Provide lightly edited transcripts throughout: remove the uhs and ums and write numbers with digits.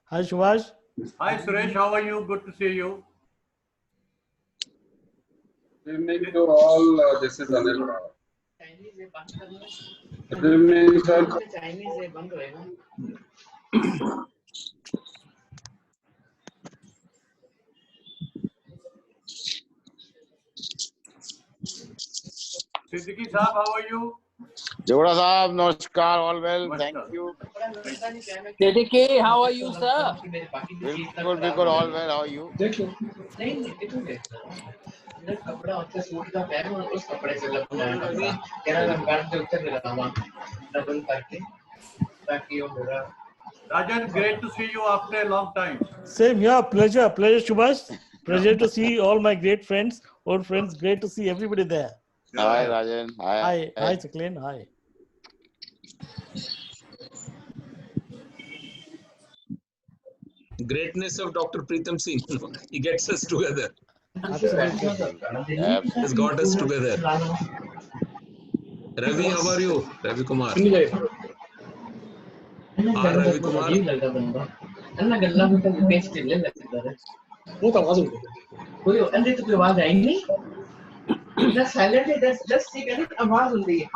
Hi, Subhash. Hi, Suresh. How are you? Good to see you. Good evening to all. This is Anil Rao. Good evening, sir. Siddiqui Saab, how are you? Jagora Saab, namaskar, all well, thank you. Siddiqui, how are you, sir? Bilkul, all well, how are you? Rajan, great to see you after a long time. Same here. Pleasure, Subhash. Pleasure to see all my great friends, old friends. Great to see everybody there. Hi, Rajan. Hi, Sakleen. Hi. Greatness of Dr. Pritam Singh. He gets us together. Absolutely. Has got us together. Ravi, how are you? Ravi Kumar. Ravi Kumar. कोई अंदर तो कोई आवाज आई नहीं just silently just see कहीं आवाज होती है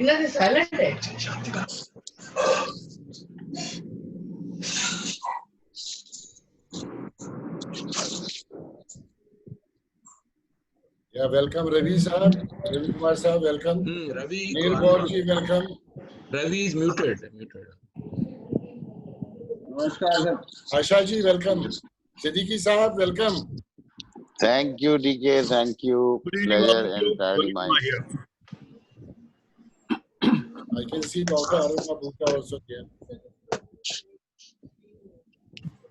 इन्हें से silent है Yeah, welcome Ravi sahab, Ravi Kumar sahab, welcome. Ravi. Neil Gaurji, welcome. Ravi is muted. Namaskar, sir. Asha ji, welcome. Siddiqui sahab, welcome. Thank you, DK, thank you. Pleasure entirely mine. I can see Dr. Aruna Bhutta also here.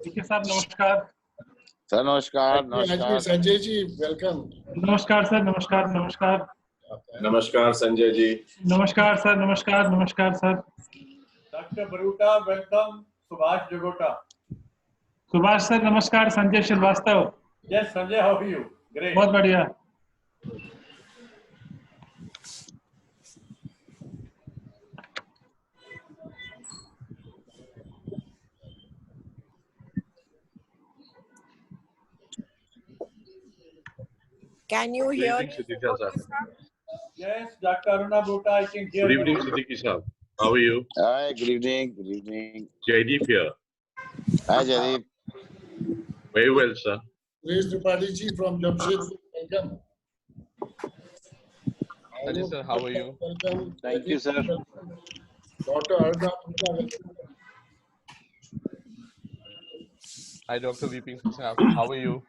DK sir, namaskar. Sir, namaskar. Sanjay ji, welcome. Namaskar sir, namaskar. Namaskar Sanjay ji. Namaskar sir. Dr. Baruta, welcome. Subhash Jagota. Subhash sir, namaskar. Sanjay Shrivastava. Yes, Sanjay, how are you? Great. बहुत बढ़िया. Can you hear me? Yes, Dr. Aruna Bhutta, I can hear Good you. evening, Siddiqui sahab. How are you? Hi, good evening. Jaideep here. Hi, Jaideep. Very well, sir. Suresh Tripathi ji from Jamshedpur, welcome. Hello, sir. How are you? Welcome. Thank you, sir. Dr. Aruna Bhutta, welcome. Hi, Dr. VP. How are you?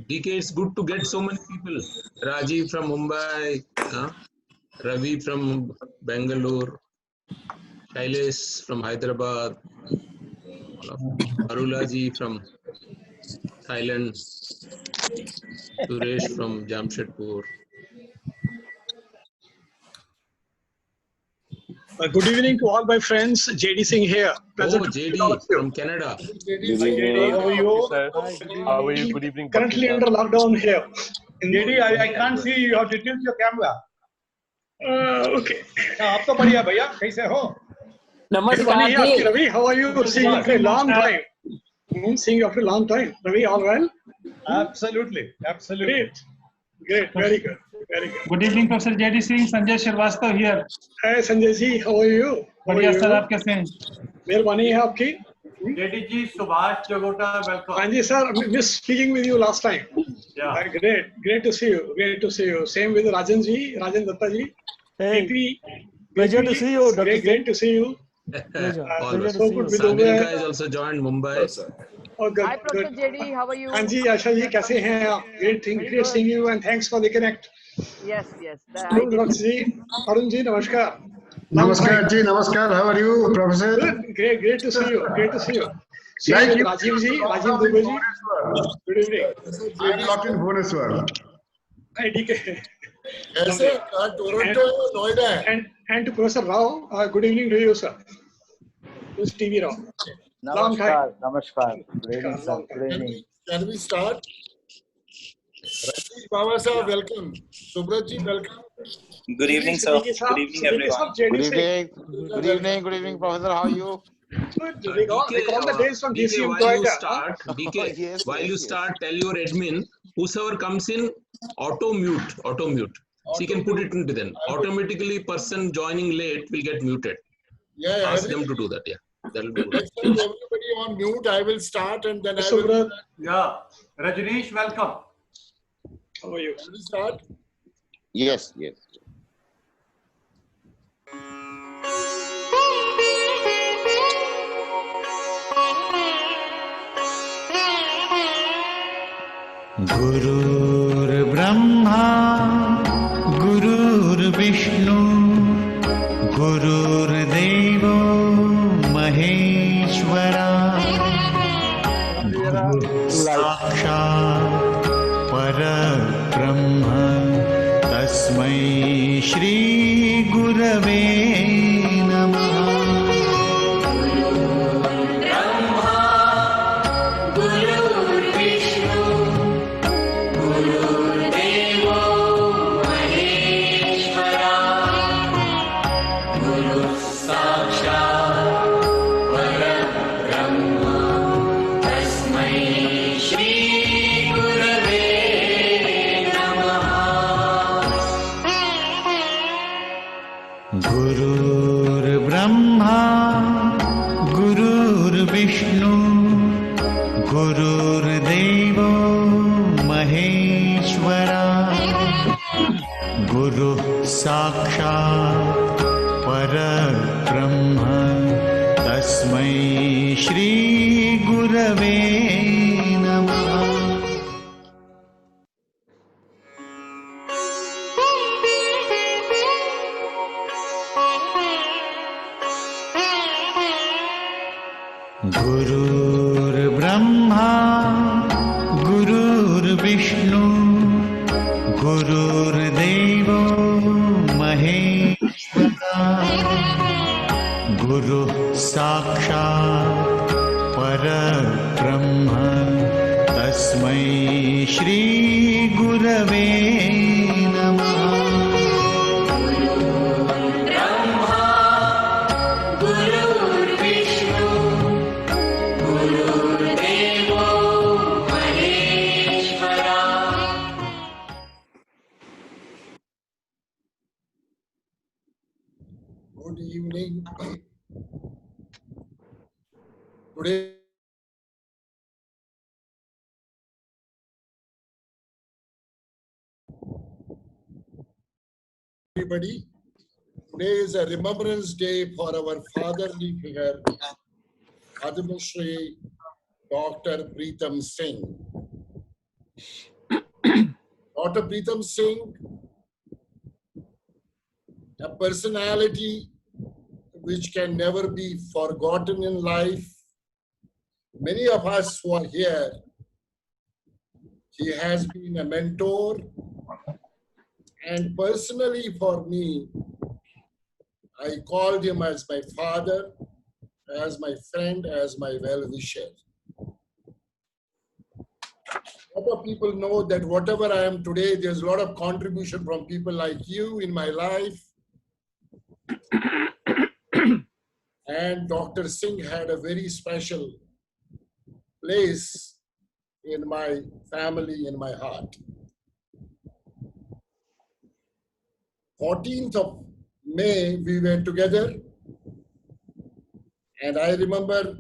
DK, it's good to get so many people. Rajiv from Mumbai, Ravi from Bangalore, Shailesh from Hyderabad, Arulaji from Thailand, Suresh from Jamshedpur. Good evening to all my friends. JD Singh here. Oh, JD from Canada. Good evening. How are you? Sir. How are you? Good evening. Currently under lockdown here. JD, I can't see you. You have to tilt your camera. Okay. आप तो बढ़िया भैया कैसे हो? नमस्कार जी. Ravi, how are you? Seeing you after a long time. Seeing you after a long time. Ravi, all well? Absolutely. Great. Very good. Good evening, Professor JD Singh. Sanjay Shrivastava here. Hi, Sanjay ji. How are you? बढ़िया sir, आप कैसे हैं? मेहरबानी है आपकी. JD ji, Subhash Jagota, welcome. हाँ जी sir, I missed speaking with you last time. Yeah. Great to see you. Same with Rajan Datta ji. Hey, pleasure to see you, Dr. Great to see you. Pleasure So to see good you. with Sanilka is also joined Mumbai. Oh, good. Hi, Professor JD. How are you? हाँ जी आशा जी कैसे हैं आप? Great seeing you and thanks for the connect. Yes. Hello, Dr. ji. Arun ji, namaskar. Namaskar ji, namaskar. How are you, Professor? Good. Great to see you. Like you. Rajiv Dubey ji. Good evening. I'm locked in Bhubaneswar. Hi, DK. ऐसे Toronto, Noida. And to Professor Rao, good evening to you, sir. Who's TV Rao? Long time. Namaskar. Good evening, sir. Good evening. Can we start? Rajesh Baba sir, welcome. Subrat ji, welcome. Good evening, sir. Good evening, everyone. Good evening. Good evening. Good evening, Professor. How are you? Good. We got the days from DK, DCM while you Toyota. start, DK, Yes, while yes, you yes. start, tell your admin, whosoever comes in, auto mute. So you can put it into then. Automatically, person joining late will get muted. Yeah, Ask them to do that. Yeah, that'll be good. Next time everybody on mute, I will start and then I will. Subrat, Yeah. Rajneesh, welcome. how are you? Can we start? Yes, yes. गुरुर्ब्रह्मा गुरुर्विष्णु गुरुर्देवो महेश्वरा साक्षात् परब्रह्म तस्मै श्री गुरवे नमः गुरुर्ब्रह्मा गुरुर्विष्णु गुरुर्देवो महेश्वरा गुरुः साक्षात् परब्रह्म तस्मै श्री गुरवे नमः गुरुर्ब्रह्मा गुरुर्विष्णु गुरुर्देवो महेश्वरा गुरुः साक्षात् परब्रह्म तस्मै श्री गुरवे नमः Good evening. Today, everybody, today is a remembrance day for our fatherly figure, Padma Shri Dr. Pritam Singh. Dr. Pritam Singh, a personality which can never be forgotten in life. Many of us who are here, he has been a mentor, and personally for me, I called him as my father, as my friend, as my well-wisher. A lot of people know that whatever I am today, there's a lot of contribution from people like you in my life. And Dr. Singh had a very special place in my family, in my heart. 14th of May, we were together. And I remember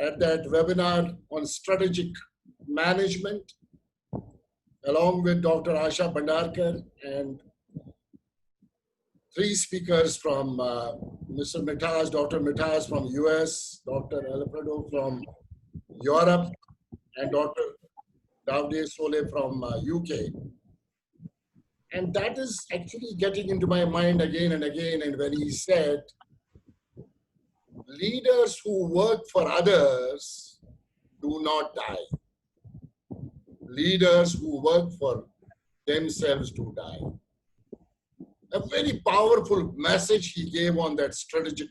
at that webinar on strategic management, along with Dr. Asha Bhandarkar and 3 speakers from Mr. Mithas, Dr. Mithas from US, Dr. Alfredo from Europe, and Dr. Davde Sole from UK. And that is actually getting into my mind again and again. And when he said, leaders who work for others do not die. Leaders who work for themselves do die. A very powerful message he gave on that strategic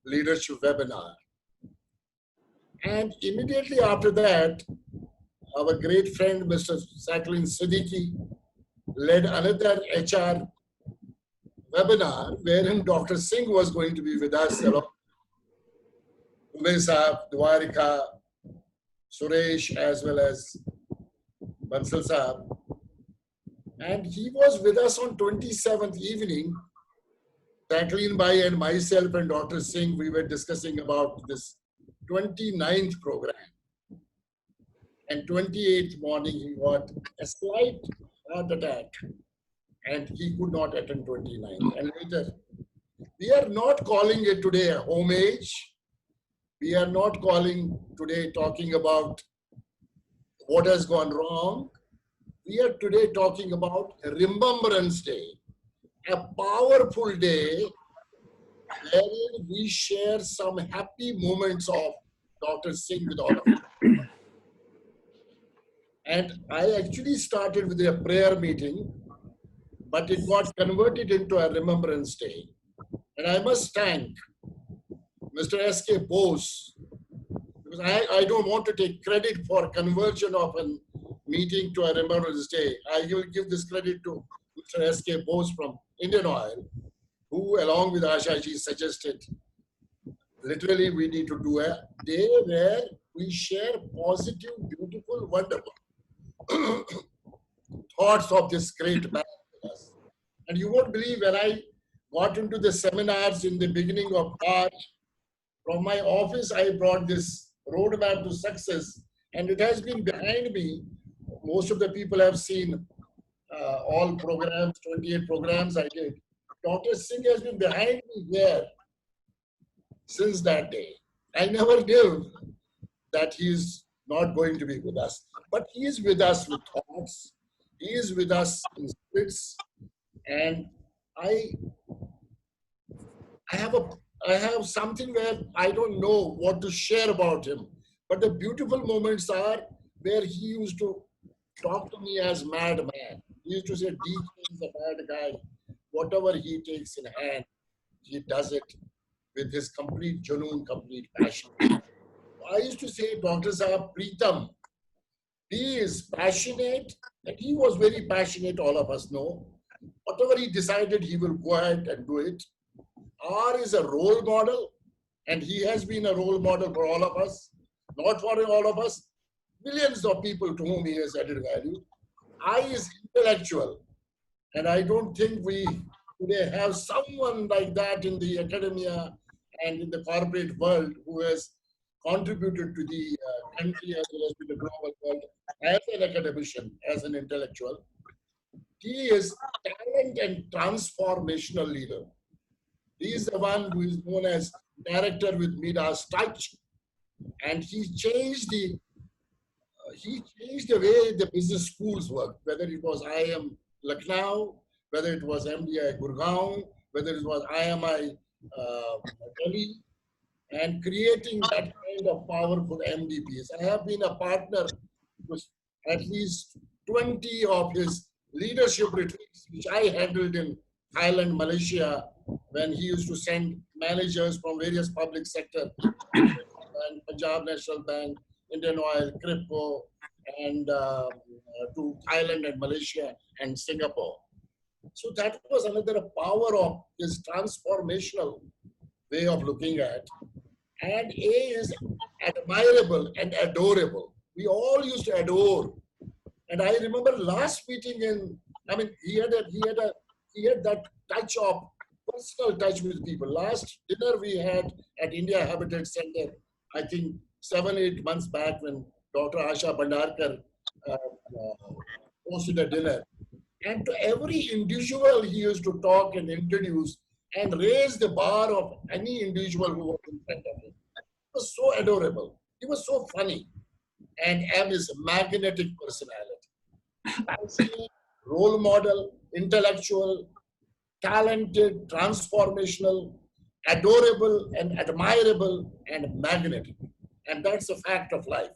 leadership webinar. And immediately after that, our great friend, Mr. Saklin Siddiqui, led another HR webinar wherein Dr. Singh was going to be with us along Ume Saab, Dwarika, Suresh, as well as Bansal Saab. And he was with us on 27th evening. Jacqueline Bhai and myself and Dr. Singh, we were discussing about this 29th program. And 28th morning, he got a slight heart attack and he could not attend 29th. And later, we are not calling it today a homage. We are not calling today talking about what has gone wrong. We are today talking about Remembrance Day, a powerful day wherein we share some happy moments of Dr. Singh with all of you. And I actually started with a prayer meeting, but it got converted into a Remembrance Day. And I must thank Mr. S.K. Bose, because I don't want to take credit for conversion of a meeting to a Remembrance Day. I will give this credit to Mr. S.K. Bose from Indian Oil, who along with Ashaji suggested, literally we need to do a day where we share positive, beautiful, wonderful thoughts of this great man with us. And you won't believe when I got into the seminars in the beginning of March, from my office I brought this roadmap to success, and it has been behind me. Most of the people have seen all programs, 28 programs I did. Dr. Singh has been behind me here since that day. I never knew that he is not going to be with us, but he is with us with thoughts. He is with us in spirits, and I have something where I don't know what to share about him, but the beautiful moments are where he used to talk to me as madman. He used to say, DK is a bad guy. Whatever he takes in hand, he does it with his complete genuine, complete passion. I used to say, Dr. Saab Preetam, he is passionate, and he was very passionate, all of us know. Whatever he decided, he will go ahead and do it. R is a role model, and he has been a role model for all of us, not for all of us, millions of people to whom he has added value. I is intellectual, and I don't think we today have someone like that in the academia and in the corporate world who has contributed to the country as well as to the global world as an academician, as an intellectual. He is talent and transformational leader. He is the one who is known as director with Midas Touch, and he changed the way the business schools work, whether it was IIM Lucknow, whether it was MDI Gurgaon, whether it was IMI Delhi, and creating that kind of powerful MDPs. I have been a partner with at least 20 of his leadership retreats, which I handled in Thailand, Malaysia, when he used to send managers from various public sector, and Punjab National Bank, Indian Oil, Crypto, and to Thailand and Malaysia and Singapore. So that was another power of his transformational way of looking at. And A is admirable and adorable. We all used to adore. And I remember last meeting he had that touch of personal touch with people. Last dinner we had at India Habitat Center, I think 7-8 months back, when Dr. Asha Bhandarkar hosted a dinner. And to every individual he used to talk and introduce and raise the bar of any individual who was in front of him. It was so adorable. He was so funny. And M is magnetic personality. Passionate, role model, intellectual, talented, transformational, adorable and admirable and magnetic. And that's a fact of life.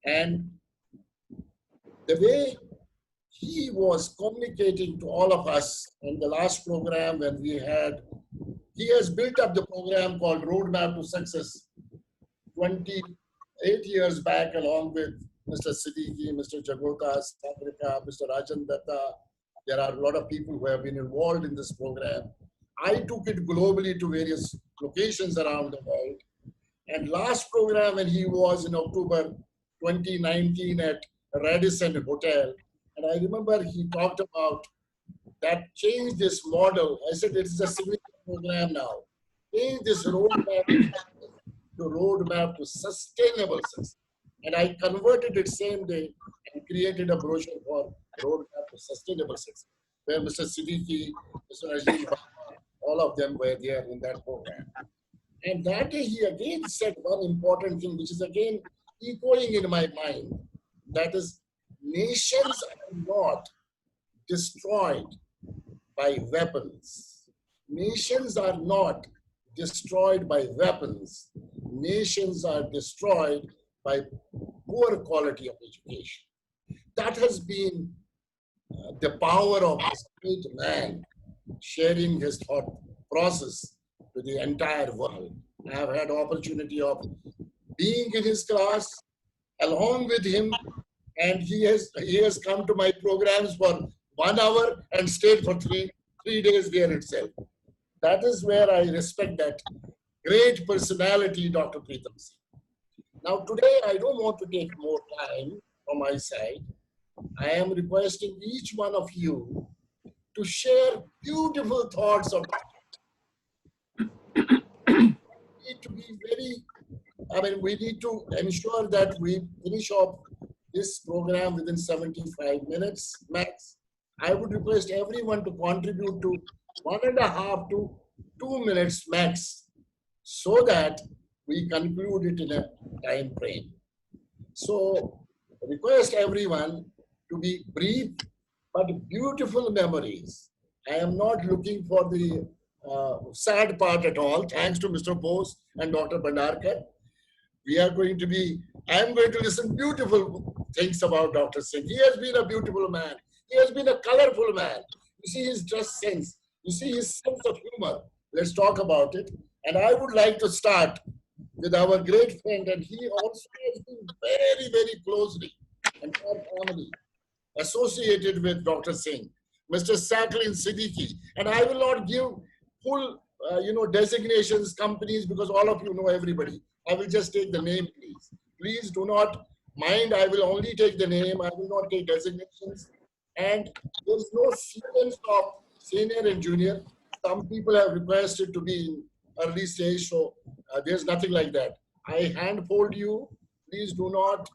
And the way he was communicating to all of us in the last program when we had, he has built up the program called Roadmap to Success 20 8 years back, along with Mr. Siddiqui, Mr. Jagota, Sagrika, Mr. Rajan Datta. There are a lot of people who have been involved in this program. I took it globally to various locations around the world. And last program, when he was in October 2019 at Radisson Hotel, and I remember he talked about that change this model. I said, it is a significant program now. Change this roadmap to roadmap to sustainable success. And I converted it same day and created a brochure for roadmap to sustainable success, where Mr. Siddiqui, Mr. Rajiv, all of them were there in that program. And that day he again said one important thing, which is again echoing in my mind. That is, nations are not destroyed by weapons. Nations are not destroyed by weapons. Nations are destroyed by poor quality of education. That has been the power of this great man sharing his thought process to the entire world. I have had opportunity of being in his class along with him, and he has come to my programs for 1 hour and stayed for three days there itself. That is where I respect that great personality, Dr. Pritam Singh. Now today, I don't want to take more time from my side. I am requesting each one of you to share beautiful thoughts of we need to ensure that we finish off this program within 75 minutes max. I would request everyone to contribute to 1.5 to 2 minutes max, so that we conclude it in a time frame. So request everyone to be brief but beautiful memories. I am not looking for the sad part at all. Thanks to Mr. Bose and Dr. Bhandarkar. I am going to listen beautiful things about Dr. Singh. He has been a beautiful man. He has been a colorful man. You see his dress sense. You see his sense of humor. Let's talk about it. And I would like to start with our great friend, and he also has been very, very closely and our family associated with Dr. Singh, Mr. Saklin Siddiqui. And I will not give full, designations, companies, because all of you know everybody. I will just take the name, please. Please do not mind. I will only take the name. I will not take designations. And there's no sequence of senior and junior. Some people have requested to be in early stage, so there's nothing like that. I handhold you. Please do not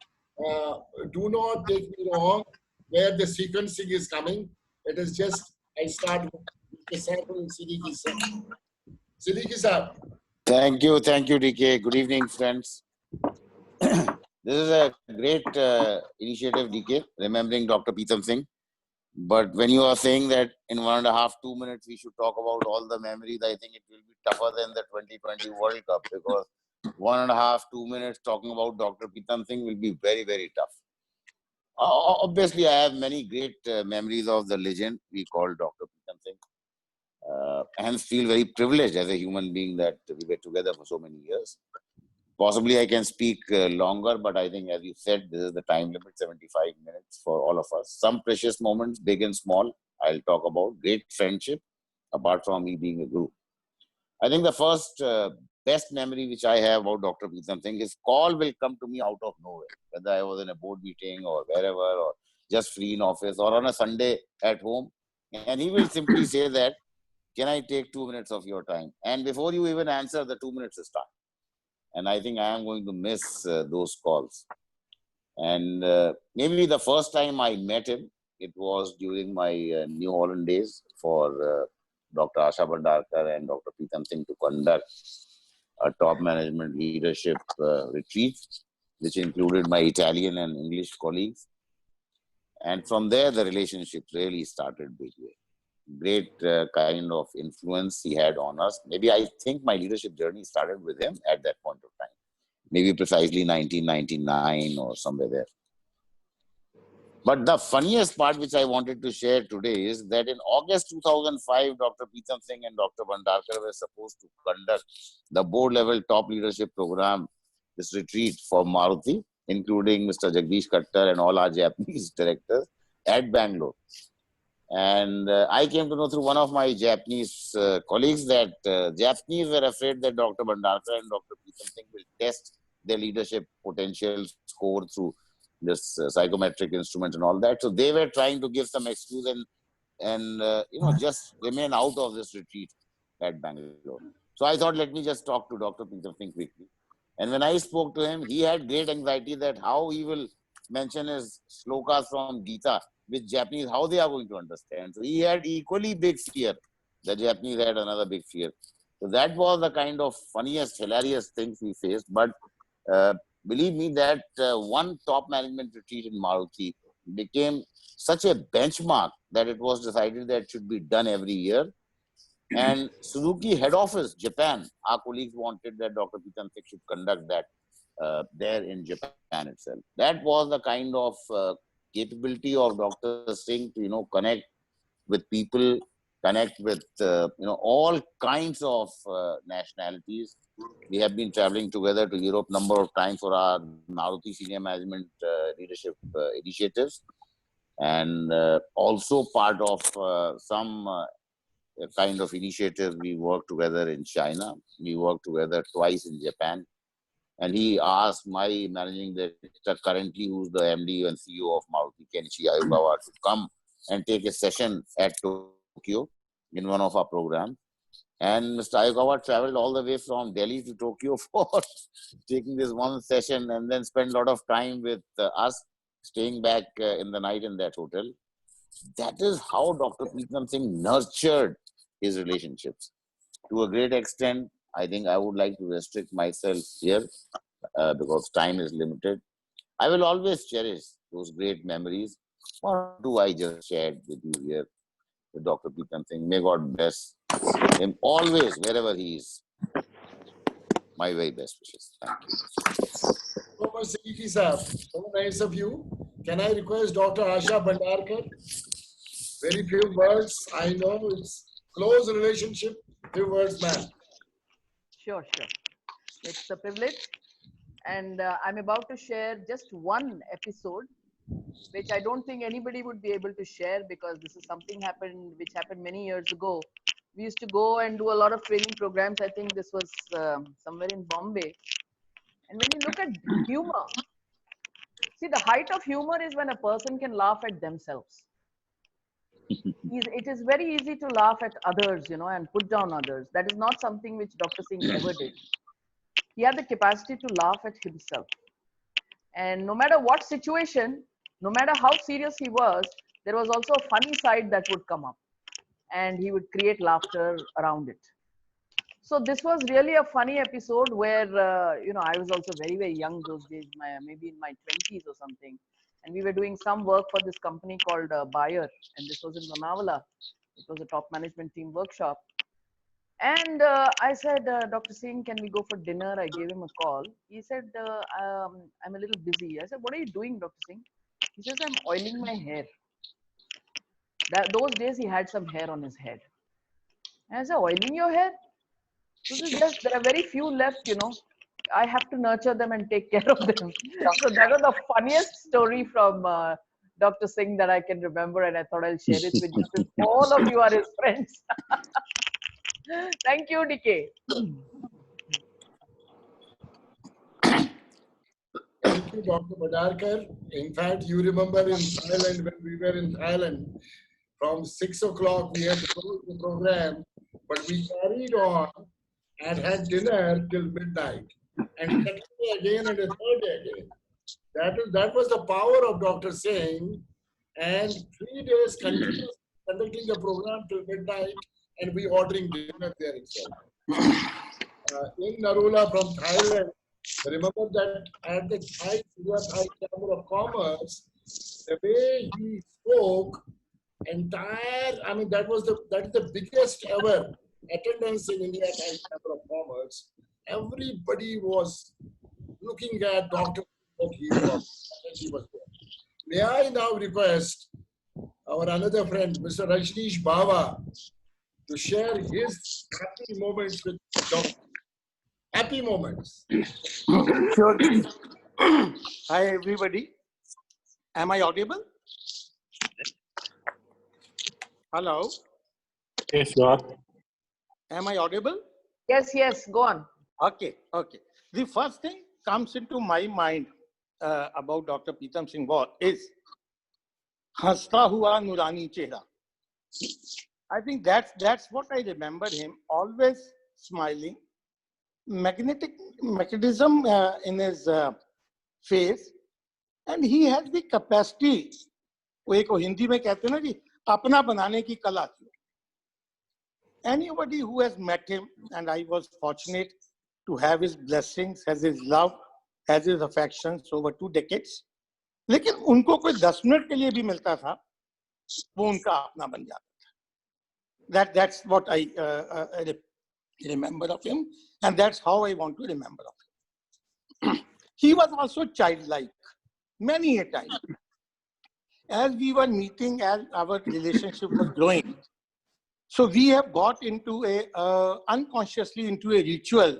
take me wrong where the sequencing is coming. It is just, I start with the sample in Siddiqui sir. Siddiqui sir. Thank you, DK. Good evening, friends. This is a great initiative, DK, remembering Dr. Pritam Singh. But when you are saying that in 1.5 to 2 minutes we should talk about all the memories, I think it will be tougher than the 2020 World Cup, because 1.5 to 2 minutes talking about Dr. Pritam Singh will be very, very tough. Obviously, I have many great memories of the legend we call Dr. Pritam Singh. Hence, feel very privileged as a human being that we were together for so many years. Possibly I can speak longer, but I think, as you said, this is the time limit, 75 minutes for all of us. Some precious moments, big and small, I'll talk about. Great friendship, apart from me being a guru. I think the first best memory which I have about Dr. Pritam Singh, his call will come to me out of nowhere, whether I was in a board meeting or wherever, or just free in office or on a Sunday at home. And he will simply say that, can I take 2 minutes of your time? And before you even answer, the 2 minutes is start. And I think I am going to miss those calls. And maybe the first time I met him, it was during my New Holland days for Dr. Asha Bhandarkar and Dr. Pritam Singh to conduct a top management leadership retreat, which included my Italian and English colleagues. And from there, the relationship really started big way. Great kind of influence he had on us. Maybe I think my leadership journey started with him at that point of time. Maybe precisely 1999 or somewhere there. But the funniest part which I wanted to share today is that in August 2005, Dr. Pritam Singh and Dr. Bhandarkar were supposed to conduct the board level top leadership program this retreat for Maruti, including Mr. Jagdish Khattar and all our Japanese directors at Bangalore. And I came to know through one of my Japanese colleagues that Japanese were afraid that Dr. Bhandarkar and Dr. Pritam Singh will test their leadership potential score through this psychometric instrument and all that. So they were trying to give some excuse and just remain out of this retreat at Bangalore. So I thought, let me just talk to Dr. Pritam Singh quickly. And when I spoke to him, he had great anxiety that how he will mention his slokas from Gita with Japanese, how they are going to understand. So he had equally big fear. The Japanese had another big fear. So that was the kind of funniest, hilarious things we faced. But believe me that one top management retreat in Maruti became such a benchmark that it was decided that it should be done every year. And Suzuki head office, Japan, our colleagues wanted that Dr. Pritam Singh should conduct that there in Japan itself. That was the kind of capability of Dr. Singh to, connect with people, connect with, all kinds of nationalities. We have been traveling together to Europe number of times for our Maruti senior management leadership initiatives. And also part of some kind of initiatives. We worked together in China. We worked together twice in Japan. And he asked my managing director currently, who's the MD and CEO of Maruti, Kenichi Ayukawa, to come and take a session at Tokyo in one of our programs. And Mr. Ayukawa traveled all the way from Delhi to Tokyo for taking this one session and then spent a lot of time with us, staying back in the night in that hotel. That is how Dr. Pritam Singh nurtured his relationships. To a great extent, I think I would like to restrict myself here because time is limited. I will always cherish those great memories. What do I just shared with you here with Dr. Pritam Singh? May God bless him always, wherever he is. My very best wishes. Thank you. So much, Siddiqui sir. So nice of you. Can I request Dr. Asha Bhandarkar? Very few words. I know it's close relationship. Few words, ma'am. Sure. It's a privilege. And I'm about to share just one episode, which I don't think anybody would be able to share because this is something which happened many years ago. We used to go and do a lot of training programs. I think this was somewhere in Bombay. And when you look at humor, see, the height of humor is when a person can laugh at themselves. It is very easy to laugh at others, and put down others. That is not something which Dr. Singh ever did. He had the capacity to laugh at himself. And no matter what situation, no matter how serious he was, there was also a funny side that would come up. And he would create laughter around it. So this was really a funny episode where, I was also very, very young those days, maybe in my 20s or something. And we were doing some work for this company called Bayer. And this was in Lonavala. It was a top management team workshop. And I said, Dr. Singh, can we go for dinner? I gave him a call. He said, I'm a little busy. I said, what are you doing, Dr. Singh? He says, I'm oiling my hair. Those days he had some hair on his head. And I said, oiling your hair? There are very few left, I have to nurture them and take care of them. So that was the funniest story from Dr. Singh that I can remember, and I thought I'll share it with you since all of you are his friends. Thank you, DK. Thank you, Dr. Bhandarkar. In fact, you remember in Thailand, when we were in Thailand, from 6 o'clock we had to close the program, but we carried on and had dinner till midnight. And second day again and a third day again. That was the power of Dr. Singh. And 3 days continuously conducting the program till midnight, and we ordering dinner there itself. In Narula from Thailand, remember that at the Thai Chamber of Commerce, the way he spoke, that is the biggest ever attendance in India Thai Chamber of Commerce. Everybody was looking at Dr. He was there. May I now request our another friend, Mr. Rajneesh Bhava, to share his happy moments with Dr. happy moments. Sure. Hi, everybody. Am I audible? Hello. Yes, you are. Am I audible? Yes, yes, go on. Okay, okay. The first thing comes into my mind about Dr. Pritam Singh Baul is Hasta Hua Nurani Chehra. I think that's what I remember him, always smiling, magnetic mechanism in his face, and he has the capacity, वो एक हिंदी में कहते हैं ना कि अपना बनाने की कला थी. Anybody who has met him, and I was fortunate to have his blessings, has his love, has his affections over 2 decades. लेकिन उनको कोई 10 मिनट के लिए भी मिलता था, वो उनका अपना बन जाता था. That's what I remember of him, and that's how I want to remember of him. He was also childlike, many a time. As we were meeting, as our relationship was growing, so we have got into unconsciously into a ritual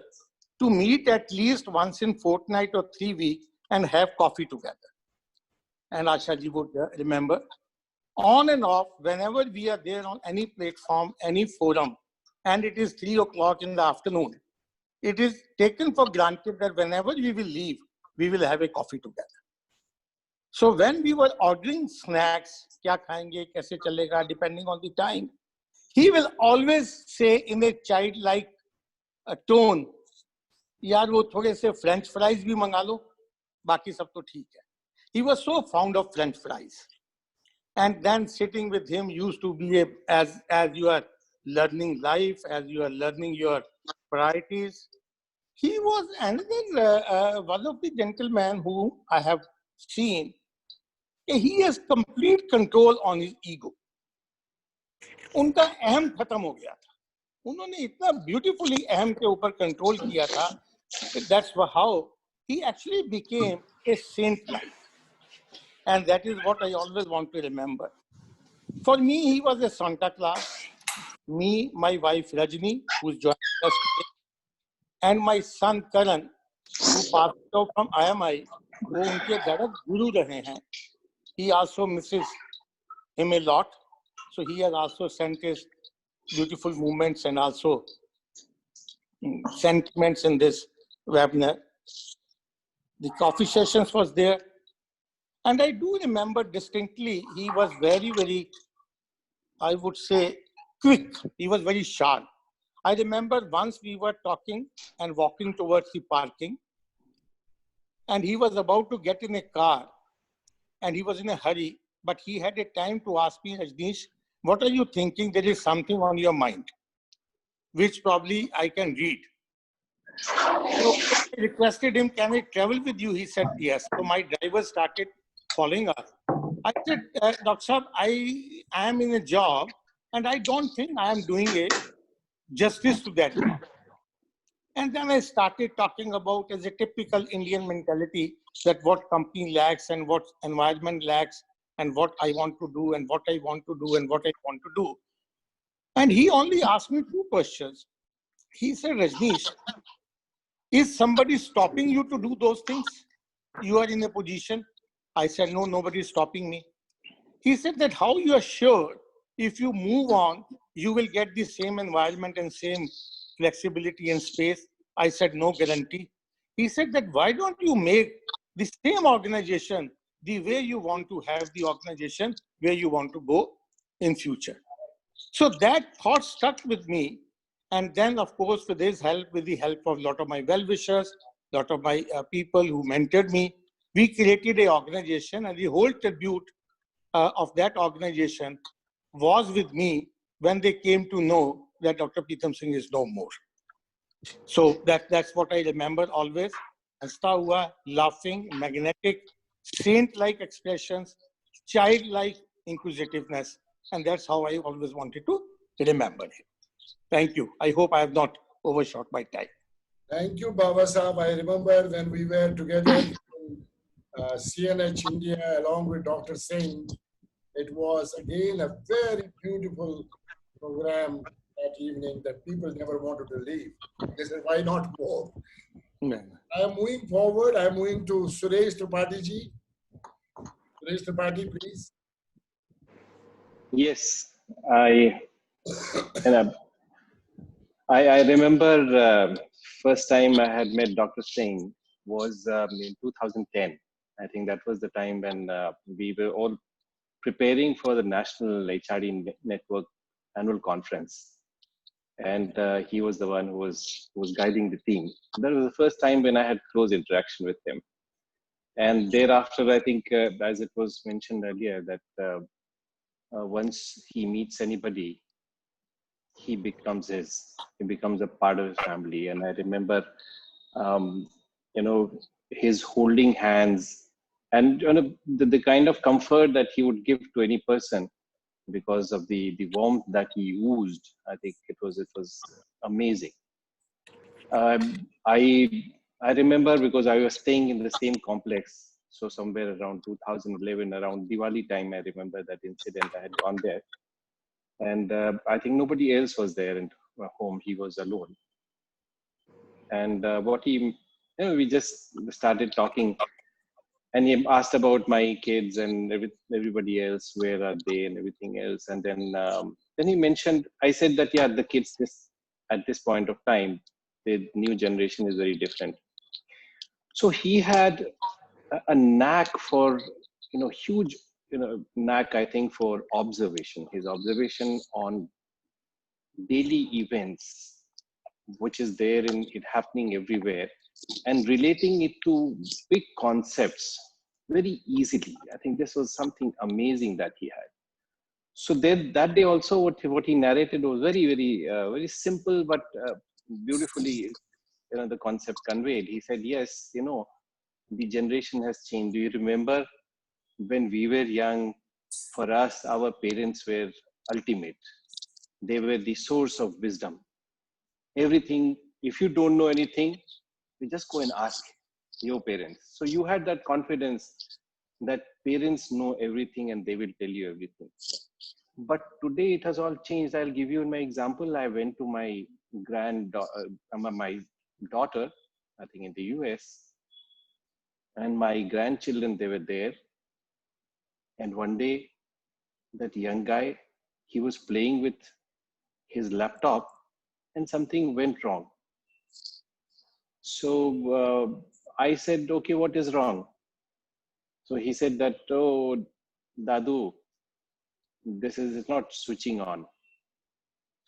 to meet at least once in fortnight or 3 weeks and have coffee together. And Asha ji would remember, on and off, whenever we are there on any platform, any forum, and it is 3 o'clock in the afternoon, it is taken for granted that whenever we will leave, we will have a coffee together. So when we were ordering snacks, kya khayenge, kaise chalega, depending on the time, he will always say in a childlike tone, yaar wo thode se French fries bhi manga lo, baki sab to theek hai. He was so fond of French fries. And then sitting with him used to be as you are learning life, as you are learning your priorities. He was another one of the gentlemen who I have seen. He has complete control on his ego. उनका अहम खत्म हो गया था. उन्होंने इतना beautifully अहम के ऊपर control किया था. That's how he actually became a saint-like. And that is what I always want to remember. For me, he was a Santa Claus. Me, my wife Rajni, who's joining us today, and my son Karan, who passed out from IMI, वो उनके गरज गुरु रहे हैं. He also misses him a lot. So he has also sent his beautiful moments and also sentiments in this webinar. The coffee sessions was there. And I do remember distinctly, he was very, very, I would say, quick. He was very sharp. I remember once we were talking and walking towards the parking, and he was about to get in a car, and he was in a hurry, but he had a time to ask me, Rajneesh, what are you thinking? There is something on your mind, which probably I can read. So I requested him, can I travel with you? He said, yes. So my driver started following us. I said, Dr. Saab, I am in a job and I don't think I am doing a justice to that job. And then I started talking about as a typical Indian mentality that what company lacks and what environment lacks and what I want to do and what I want to do and what I want to do. And he only asked me 2 questions. He said, Rajneesh, is somebody stopping you to do those things? You are in a position. I said, no, nobody is stopping me. He said that how you are sure if you move on, you will get the same environment and same flexibility and space? I said, no guarantee. He said that why don't you make the same organization the way you want to have the organization, where you want to go in future. So that thought stuck with me. And then, of course, with his help, with the help of a lot of my well-wishers, a lot of my people who mentored me, we created an organization, and the whole tribute of that organization was with me when they came to know that Dr. Pritam Singh is no more. So that's what I remember always. Hasta hua, laughing, magnetic, saint-like expressions, childlike inquisitiveness. And that's how I always wanted to remember him. Thank you. I hope I have not overshot my time. Thank you, Baba Sahab. I remember when we were together in CNH India along with Dr. Singh. It was again a very beautiful program that evening that people never wanted to leave. They said, why not more? I am moving forward. I am moving to Suresh Tripathi ji. Suresh Tripathi, please. Yes, I I remember first time I had met Dr. Singh was in 2010. I think that was the time when we were all preparing for the National HRD Network annual conference, and he was the one who was guiding the team. That was the first time when I had close interaction with him, and thereafter, I think, as it was mentioned earlier, that once he meets anybody, he becomes a part of his family. And I remember, his holding hands and the kind of comfort that he would give to any person because of the warmth that he oozed. I think it was amazing. I remember because I was staying in the same complex. So somewhere around 2011, around Diwali time, I remember that incident. I had gone there. And I think nobody else was there in home. He was alone. And we just started talking. And he asked about my kids and everybody else, where are they and everything else. And then he mentioned, I said that, yeah, the kids at this point of time, the new generation is very different. So he had a knack for, huge, knack, I think, for observation. His observation on daily events, which is there in it happening everywhere, and relating it to big concepts very easily. I think this was something amazing that he had. So that day also, what he narrated was very, very, very simple, but beautifully, the concept conveyed. He said, yes, the generation has changed. Do you remember when we were young, for us, our parents were ultimate. They were the source of wisdom. Everything, if you don't know anything, you just go and ask your parents. So you had that confidence that parents know everything and they will tell you everything. But today it has all changed. I'll give you my example. I went to my my daughter, I think in the US, and my grandchildren, they were there. And one day, that young guy, he was playing with his laptop and something went wrong. So I said, okay, what is wrong? So he said that, oh, Dadu, this is not switching on.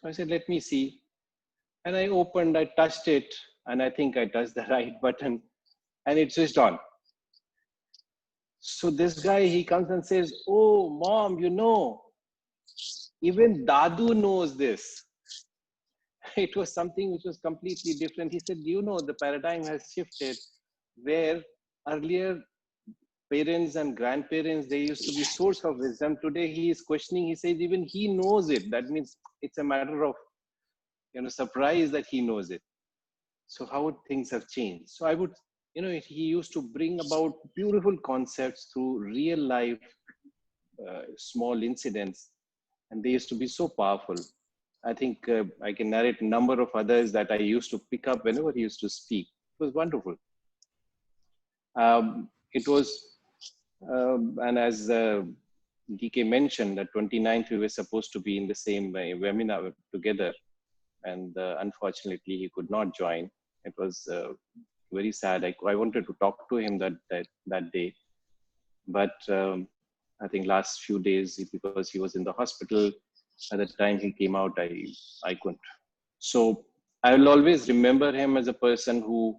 So I said, let me see. And I opened, I touched it, and I think I touched the right button, and it switched on. So this guy, he comes and says, oh, mom, even Dadu knows this. It was something which was completely different. He said, the paradigm has shifted, where earlier parents and grandparents, they used to be source of wisdom. Today he is questioning, he says, even he knows it. That means it's a matter of, surprise that he knows it. So how things have changed. So I would, he used to bring about beautiful concepts through real life, small incidents, and they used to be so powerful. I think I can narrate a number of others that I used to pick up whenever he used to speak. It was wonderful. It was, and as DK mentioned, that 29th, we were supposed to be in the same webinar together. And unfortunately, he could not join. It was very sad. I wanted to talk to him that day. But I think last few days, because he was in the hospital, at the time he came out, I couldn't. So I will always remember him as a person who,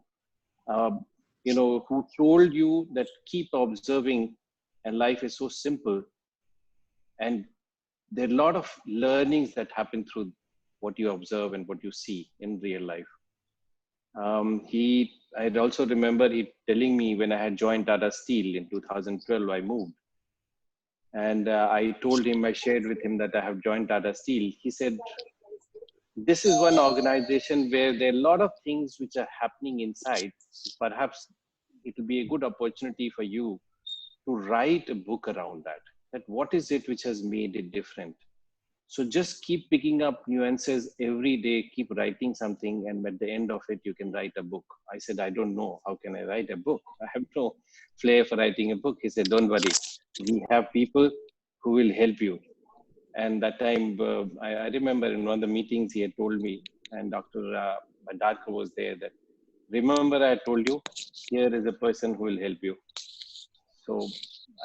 who told you that keep observing, and life is so simple. And there are a lot of learnings that happen through what you observe and what you see in real life. I also remember he telling me when I had joined Tata Steel in 2012, I moved. And I told him, I shared with him that I have joined Tata Steel. He said, this is one organization where there are a lot of things which are happening inside. Perhaps it will be a good opportunity for you to write a book around that. That what is it which has made it different? So just keep picking up nuances every day, keep writing something, and at the end of it, you can write a book. I said, I don't know. How can I write a book? I have no flair for writing a book. He said, don't worry. We have people who will help you. And that time, I remember in one of the meetings, he had told me, and Dr. Bhadarkar was there, that remember I told you, here is a person who will help you. So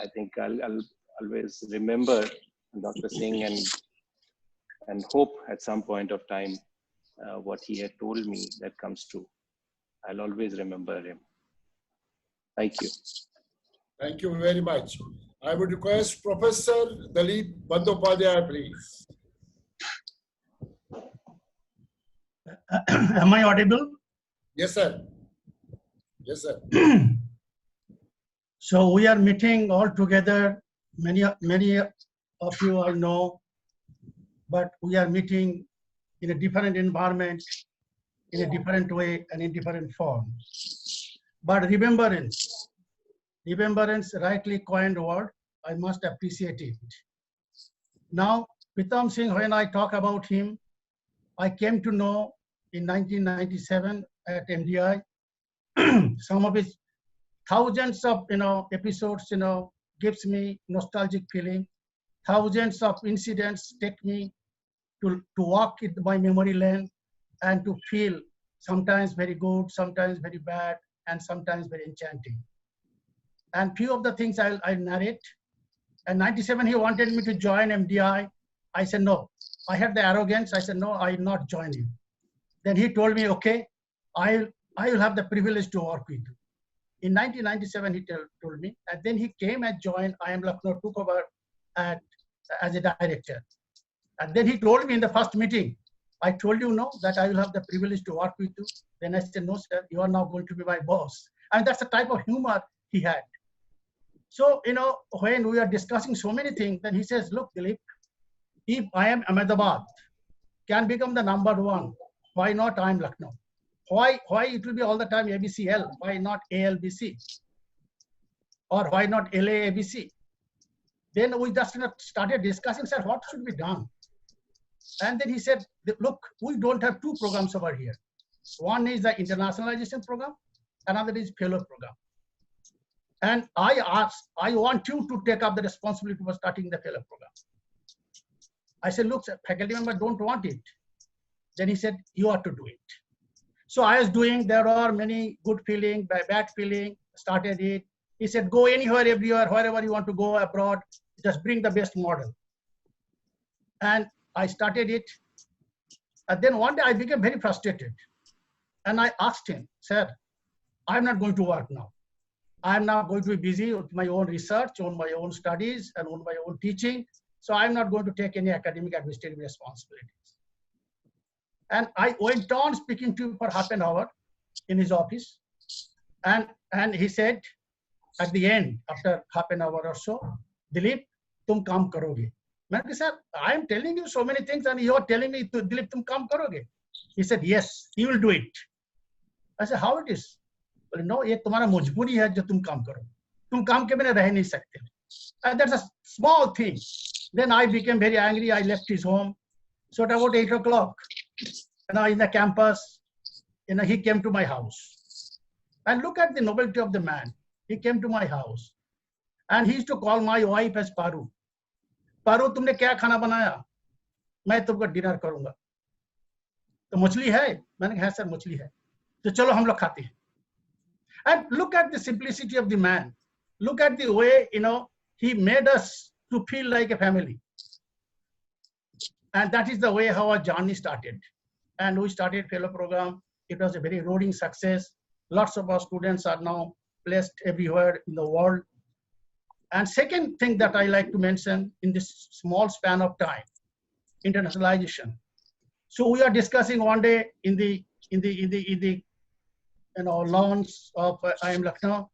I think I'll always remember Dr. Singh and hope at some point of time what he had told me that comes true. I'll always remember him. Thank you. Thank you very much. I would request Professor Dalip Bandyopadhyay, please. Am I audible? Yes, sir. Yes, sir. So we are meeting all together. Many of you I know, but we are meeting in a different environment, in a different way, and in different form. But remembrance, rightly coined word, I must appreciate it. Now, Pritam Singh, when I talk about him, I came to know in 1997 at MDI. Some of his thousands of episodes gives me nostalgic feeling. Thousands of incidents take me to walk in my memory lane and to feel sometimes very good, sometimes very bad, and sometimes very enchanting. And few of the things I narrate. And 97, he wanted me to join MDI. I said, no. I had the arrogance. I said, no, I will not join you. Then he told me, okay, I will have the privilege to work with you. In 1997, he told me, and then he came and joined IIM Lucknow, took over as a director. And then he told me in the first meeting, I told you no, that I will have the privilege to work with you. Then I said, no, sir, you are now going to be my boss. And that's the type of humor he had. So, when we are discussing so many things, then he says, look, Dilip, if IIM Ahmedabad can become the #1, why not IIM Lucknow? Why it will be all the time ABCL? Why not ALBC? Or why not LAABC? Then we just started discussing, sir, what should be done? And then he said, look, we don't have two programs over here. One is the internationalization program, another is fellow program. And I asked, I want you to take up the responsibility for starting the fellow program. I said, look, sir, faculty members don't want it. Then he said, you have to do it. So I was doing, there are many good feeling, bad feeling, started it. He said, go anywhere, everywhere, wherever you want to go abroad, just bring the best model. And I started it. And then one day I became very frustrated. And I asked him, sir, I'm not going to work now. I'm now going to be busy with my own research, on my own studies, and on my own teaching. So I'm not going to take any academic administrative responsibilities. And I went on speaking to him for half an hour in his office. And he said, at the end, after half an hour or so, Dilip, tum kaam karoge. I said, sir, I am telling you so many things and you are telling me, Dilip, tum kaam karoge. He said, yes, you will do it. I said, how it is? Well, no, ये तुम्हारा मजबूरी है जो तुम काम करो. तुम काम के बिना रह नहीं सकते. And that's a small thing. Then I became very angry. I left his home. So at about 8 o'clock, in the campus, he came to my house. And look at the nobility of the man. He came to my house. And he used to call my wife as Paru. Paru, तुमने क्या खाना बनाया? मैं तुमको dinner करूंगा. तो मछली है? मैंने कहा सर मछली है. तो चलो हम लोग खाते हैं. And look at the simplicity of the man. Look at the way, he made us to feel like a family. And that is the way how our journey started. And we started fellow program. It was a very roaring success. Lots of our students are now placed everywhere in the world. And second thing that I like to mention in this small span of time, internationalization. So we are discussing one day in the launch of IIM Lucknow.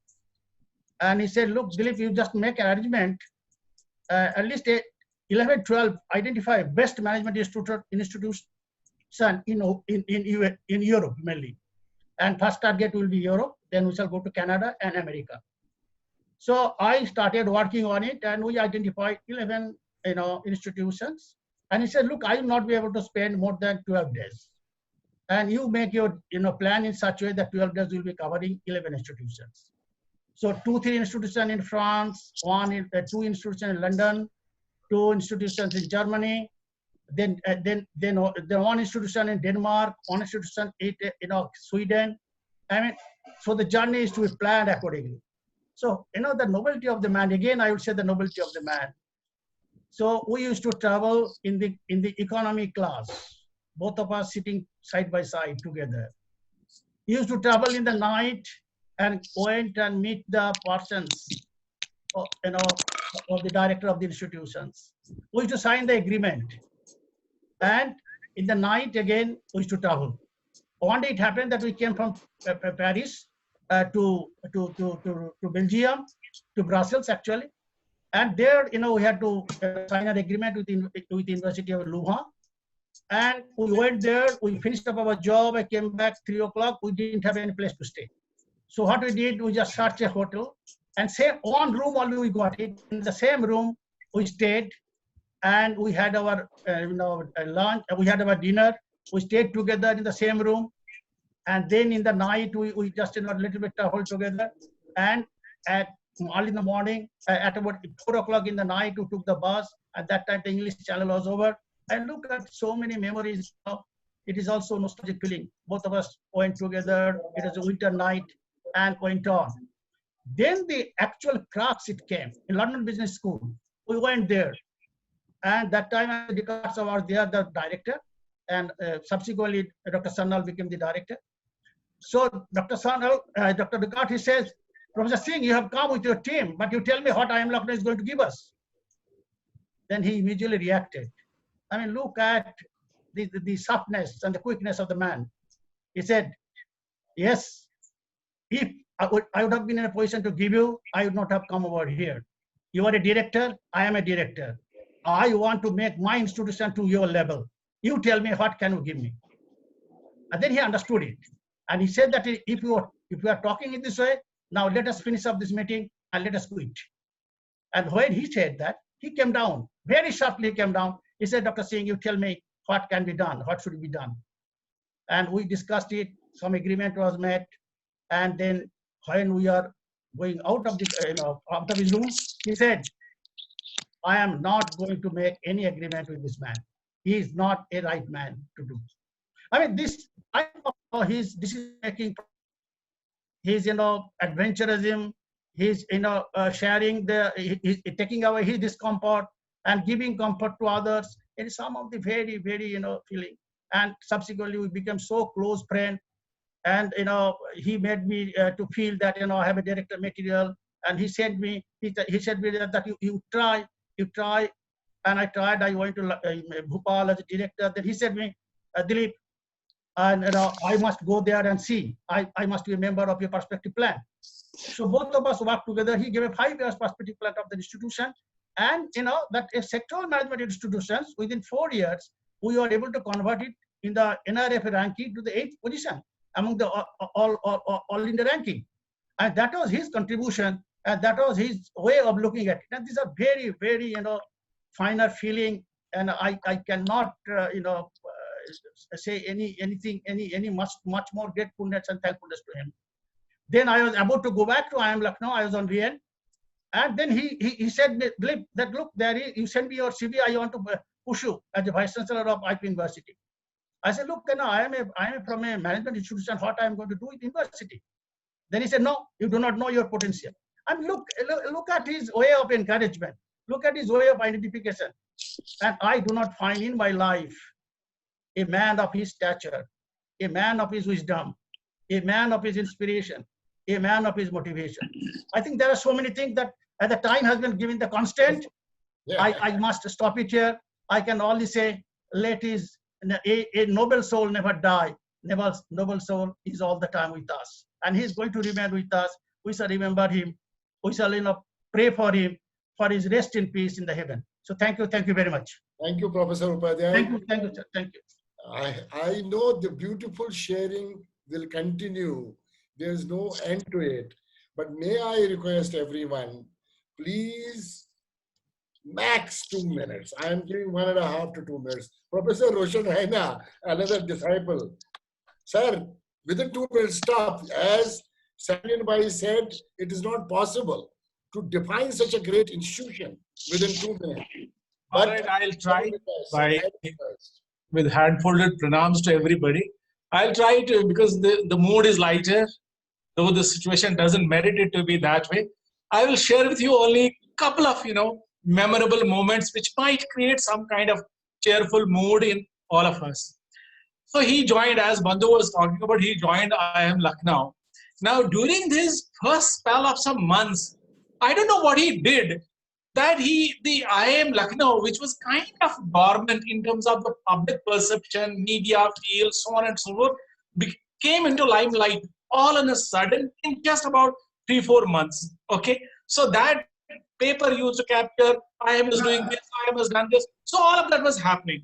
And he said, look, Dilip, you just make an arrangement, at least 11, 12, identify best management institutions in Europe mainly. And first target will be Europe, then we shall go to Canada and America. So I started working on it and we identified 11 institutions And he said, look, I will not be able to spend more than 12 days. And you make your plan in such a way that 12 days will be covering 11 institutions. So 2-3 institutions in France, 2 institutions in London, 2 institutions in Germany, then 1 institution in Denmark, 1 institution in Sweden. I mean, so the journey is to be planned accordingly. So the nobility of the man. Again, I would say the nobility of the man. So we used to travel in the economy class, both of us sitting side by side together. We used to travel in the night and went and meet the persons, or the director of the institutions. We used to sign the agreement, and in the night again we used to travel. One day it happened that we came from Paris to Belgium, to Brussels actually, and there we had to sign an agreement with the University of Louvain. And we went there, we finished up our job, I came back 3 o'clock, we didn't have any place to stay. So what we did, we just searched a hotel, and same one room only we got it. In the same room we stayed, and we had our lunch, we had our dinner, we stayed together in the same room. And then in the night, we just a little bit traveled together. And at early in the morning, at about 4 o'clock in the night, we took the bus. At that time, the English Channel was over. And look at so many memories. It is also nostalgic feeling. Both of us went together. It was a winter night and went on. Then the actual crux it came in London Business School. We went there. And that time, Descartes was there, the director. And subsequently, Dr. Sannal became the director. So Dr. Sannal, Dr. Descartes, he says, Professor Singh, you have come with your team, but you tell me what IIM Lucknow is going to give us. Then he immediately reacted. I mean, look at the softness and the quickness of the man. He said, yes, if I would have been in a position to give you, I would not have come over here. You are a director, I am a director. I want to make my institution to your level. You tell me what can you give me. And then he understood it. And he said that if you are talking in this way, now let us finish up this meeting and let us quit. And when he said that, he came down, very sharply he came down. He said, Dr. Singh, you tell me what can be done, what should be done. And we discussed it, some agreement was made. And then when we are going out of out of his room, he said, I am not going to make any agreement with this man. He is not a right man to do. I mean, this his decision making, his adventurism, his sharing he's taking away his discomfort and giving comfort to others. It is some of the very, very feeling. And subsequently we became so close friend. And he made me to feel that I have a director material. And he said me, he said me that you try. And I tried. I went to Bhopal as a director. Then he said me, Dilip, and I must go there and see. I must be a member of your perspective plan. So both of us worked together. He gave a 5 years perspective plan of the institution. And that a sectoral management institutions, within 4 years, we were able to convert it in the NRF ranking to the 8th position among the all India ranking. And that was his contribution. And that was his way of looking at it. And these are very, very, finer feeling. And I cannot, say anything, much more gratefulness and thankfulness to him. Then I was about to go back to IIM Lucknow. I was on VN. And then he said that, look, you send me your CV. I want to push you as the Vice Chancellor of IP University. I said, look, I am from a management institution. What I am going to do with university? Then he said, no, you do not know your potential. And look at his way of encouragement. Look at his way of identification. And I do not find in my life a man of his stature, a man of his wisdom, a man of his inspiration, a man of his motivation. I think there are so many things that at the time has been given the constant. Yeah. I must stop it here. I can only say, let his a noble soul never die. Noble soul is all the time with us. And he's going to remain with us. We shall remember him. We shall pray for him for his rest in peace in the heaven. So thank you very much. Thank you, Professor Upadhyay. Thank you, sir. Thank you. I know the beautiful sharing will continue. There's no end to it. But may I request everyone, please max 2 minutes. I am giving 1.5 to 2 minutes. Professor Roshan Raina, another disciple. Sir, within 2 minutes, stop. As Sanyan Bhai said, it is not possible to define such a great institution within 2 minutes. All right, I'll try by with hand-folded pranams to everybody. I'll try to, because the mood is lighter, though the situation doesn't merit it to be that way. I will share with you only a couple of, memorable moments which might create some kind of cheerful mood in all of us. So he joined, as Bandhu was talking about, he joined IIM Lucknow. Now, during this first spell of some months, I don't know what he did, that the IIM Lucknow, which was kind of dormant in terms of the public perception, media feel, so on and so forth, came into limelight all on a sudden in just about 3-4 months. Okay, so that paper used to capture, IIM is doing this, IIM has done this. So all of that was happening.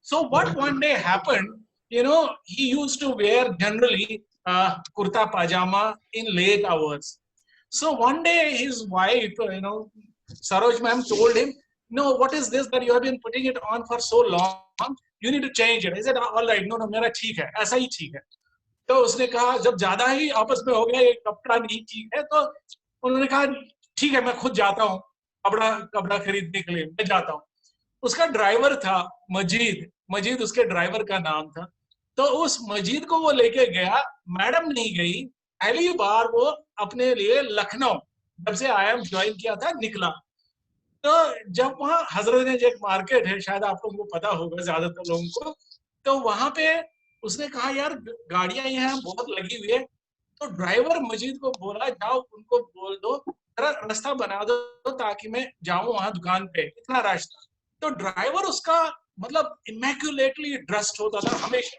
So what one day happened, he used to wear generally kurta pajama in late hours. So one day his wife, Saroj ma'am told him, no, what is this that you have been putting it on for so long? You need to change it. He said, all right, no, मेरा ठीक है, ऐसा ही ठीक है. तो उसने कहा, जब ज्यादा ही आपस में हो गया, ये कपड़ा नहीं ठीक है, तो उन्होंने कहा, ठीक है, मैं खुद जाता हूँ कपड़ा खरीदने के लिए, मैं जाता हूँ. उसका ड्राइवर था मजीद उसके ड्राइवर का नाम था. तो उस मजीद को वो लेके गया, मैडम नहीं गई, पहली बार वो अपने लिए लखनऊ, जब से IIM ज्वाइन किया था, निकला. तो जब वहाँ हजरतगंज एक मार्केट है, शायद आप लोगों को पता होगा ज्यादातर लोगों को, तो वहां पे उसने कहा, यार गाड़ियां यहाँ बहुत लगी हुई है. तो ड्राइवर मजीद को बोला, जाओ उनको बोल दो, जरा रास्ता बना दो ताकि मैं जाऊं वहां दुकान पे, इतना रास्ता. तो ड्राइवर उसका मतलब इमैक्युलेटली ड्रेस्ड होता था हमेशा.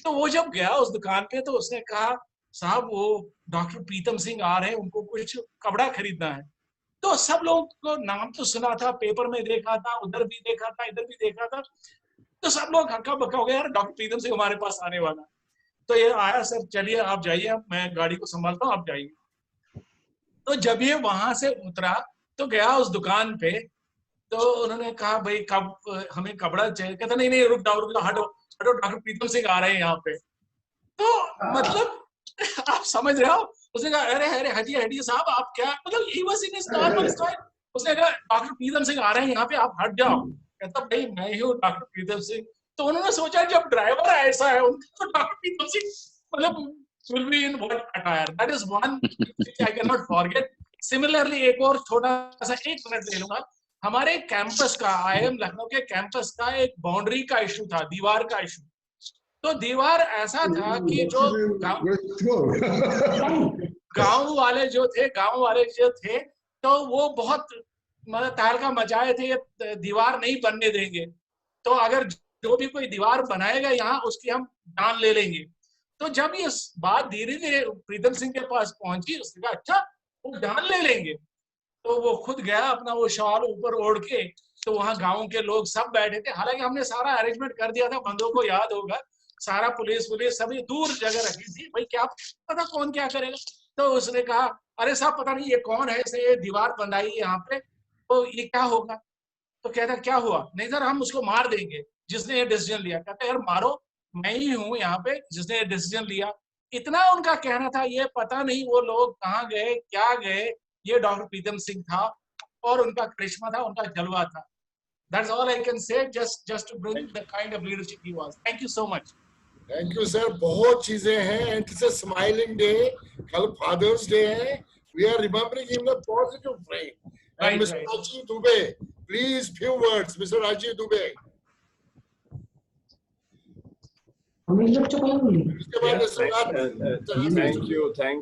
तो वो जब गया उस दुकान पे, तो उसने कहा, साहब वो डॉक्टर प्रीतम सिंह आ रहे हैं, उनको कुछ कपड़ा खरीदना है. तो सब लोगों को नाम तो सुना था, पेपर में देखा था, उधर भी देखा था, इधर भी देखा था. तो सब लोग हक्का बक्का हो गया, यार डॉक्टर प्रीतम सिंह हमारे पास आने वाला. तो ये आया, सर चलिए आप जाइए, मैं गाड़ी को संभालता हूँ, आप जाइए. तो जब ये वहां से उतरा तो गया उस दुकान पे, तो उन्होंने कहा, भाई कब हमें कपड़ा चाहिए. कहता, नहीं रुक जाओ, हटो, डॉक्टर प्रीतम सिंह आ रहे हैं यहाँ पे. तो मतलब आप समझ रहे हो. उसने कहा, अरे हटिए साहब, आप क्या, मतलब he was in his normal style. उसने कहा, डॉक्टर प्रीतम सिंह आ रहे हैं यहाँ पे, आप हट जाओ. कहता, भाई मैं ही हूँ डॉक्टर प्रीतम सिंह. तो उन्होंने सोचा, जब ड्राइवर ऐसा है, उनको तो डॉक्टर प्रीतम सिंह मतलब will be in what attire. That is one which I cannot forget. Similarly, एक और छोटा सा 1 मिनट ले लूंगा. हमारे कैंपस का, IIM लखनऊ के कैंपस का एक बाउंड्री का इशू था, दीवार का इशू. तो दीवार ऐसा था कि जो गांव वाले जो थे, तो वो बहुत मतलब तहलका मचाए थे, ये दीवार नहीं बनने देंगे, तो अगर जो भी कोई दीवार बनाएगा यहाँ, उसकी हम जान ले लेंगे. तो जब ये बात धीरे धीरे प्रीतम सिंह के पास पहुंची, उसने कहा, अच्छा वो जान ले लेंगे. तो वो खुद गया, अपना वो शॉल ऊपर ओढ़ के, तो वहाँ गांव के लोग सब बैठे थे. हालांकि हमने सारा अरेंजमेंट कर दिया था, बंदों को याद होगा, सारा पुलिस सभी दूर जगह रखी थी, भाई क्या पता कौन क्या करेगा. तो उसने कहा, अरे साहब पता नहीं ये कौन है, इसने ये दीवार बनाई है यहाँ पे, तो ये क्या होगा. तो कहता, क्या हुआ. नहीं सर, हम उसको मार देंगे जिसने ये डिसीजन लिया. कहता, यार मारो, मैं ही हूँ यहाँ पे जिसने ये डिसीजन लिया. इतना उनका कहना था. ये पता नहीं वो लोग कहाँ गए, क्या गए. ये डॉक्टर प्रीतम सिंह था और उनका करिश्मा था, उनका जलवा था. That's all I can say, just to bring the kind of leadership he was. Thank you so much. Thank you, sir. बहुत चीजें हैं, and it's a smiling day. कल Father's Day है. We are remembering him in a positive frame. And Mr. Rajiv Dubey, please few words, Mr. Rajiv Dubey. Thank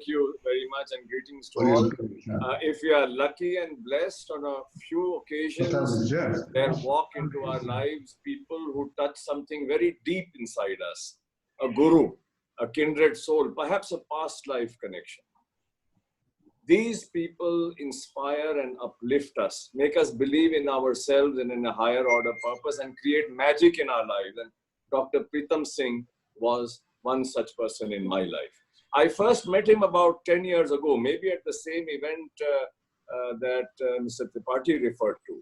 you very much, and greetings to all. If we are lucky and blessed, on a few occasions there walk into our lives people who touch something very deep inside us, a guru, a kindred soul, perhaps a past life connection. These people inspire and uplift us, make us believe in ourselves and in a higher order purpose, and create magic in our lives. And Dr. Pritam Singh was one such person in my life. I first met him about 10 years ago, maybe at the same event that Mr. Tripathi referred to.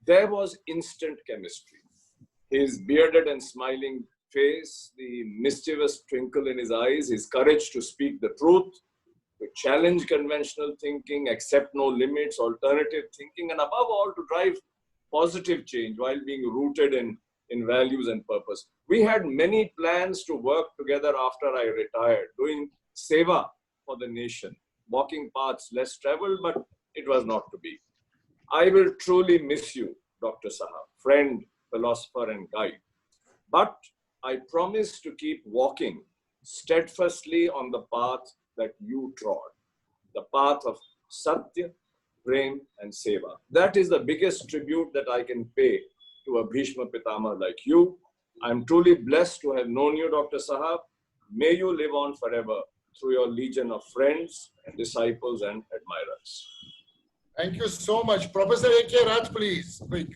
there was instant chemistry. His bearded and smiling face, the mischievous twinkle in his eyes, his courage to speak the truth, to challenge conventional thinking, accept no limits, alternative thinking, and above all, to drive positive change while being rooted in values and purpose. We had many plans to work together after I retired, doing seva for the nation, walking paths less traveled, but it was not to be. I will truly miss you, Dr. Sahab, friend, philosopher, and guide. But I promise to keep walking steadfastly on the path that you trod, the path of Satya, Prem, and Seva. That is the biggest tribute that I can pay to a Bhishma Pitama like you. I'm truly blessed to have known you, Dr. Sahab. May you live on forever through your legion of friends, disciples, and admirers. Thank you so much. Professor A.K. Raj, please. Quick.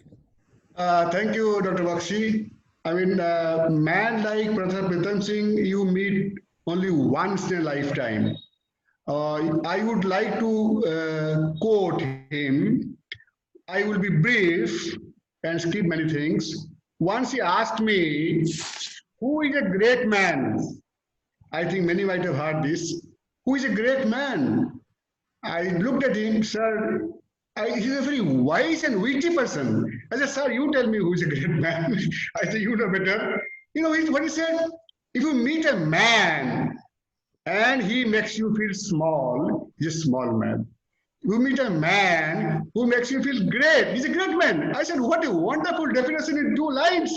Thank you, Dr. Bakshi. I mean, man like Professor Pritam Singh, you meet only once in a lifetime. I would like to quote him. I will be brief and skip many things. Once he asked me, who is a great man? I think many might have heard this. Who is a great man? I looked at him, sir. He's a very wise and witty person. I said, sir, you tell me who is a great man. I said, you know better. You know what he said? If you meet a man and he makes you feel small, he's a small man. You meet a man who makes you feel great, he's a great man. I said, what a wonderful definition in 2 lines.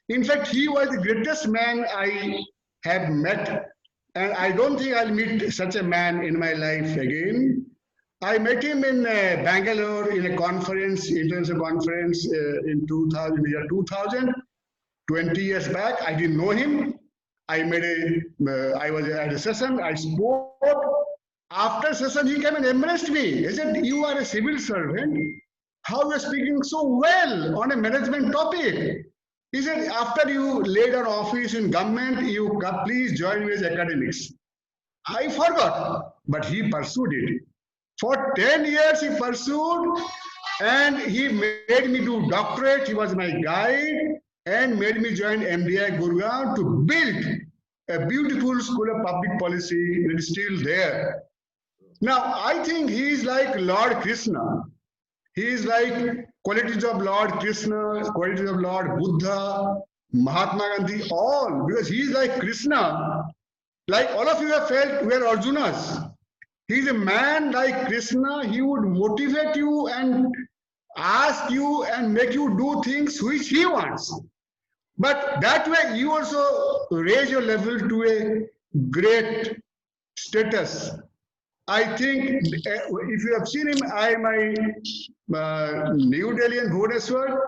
In fact, he was the greatest man I have met. And I don't think I'll meet such a man in my life again. I met him in Bangalore in a conference, international conference in 2000, 20 years back. I didn't know him. I was at a session, I spoke. After session, he came and embraced me. He said, you are a civil servant. How you are speaking so well on a management topic? He said, after you laid an office in government, you please join me as academics. I forgot, but he pursued it. For 10 years, he pursued, and he made me do doctorate. He was my guide and made me join MDI Gurgaon to build a beautiful school of public policy that is still there. Now, I think he is like Lord Krishna. He is like qualities of Lord Krishna, qualities of Lord Buddha, Mahatma Gandhi, all, because he is like Krishna. Like all of you have felt, we are Arjunas. He is a man like Krishna. He would motivate you and ask you and make you do things which he wants. But that way you also raise your level to a great status. I think if you have seen him, New Delhi and Bhubaneswar,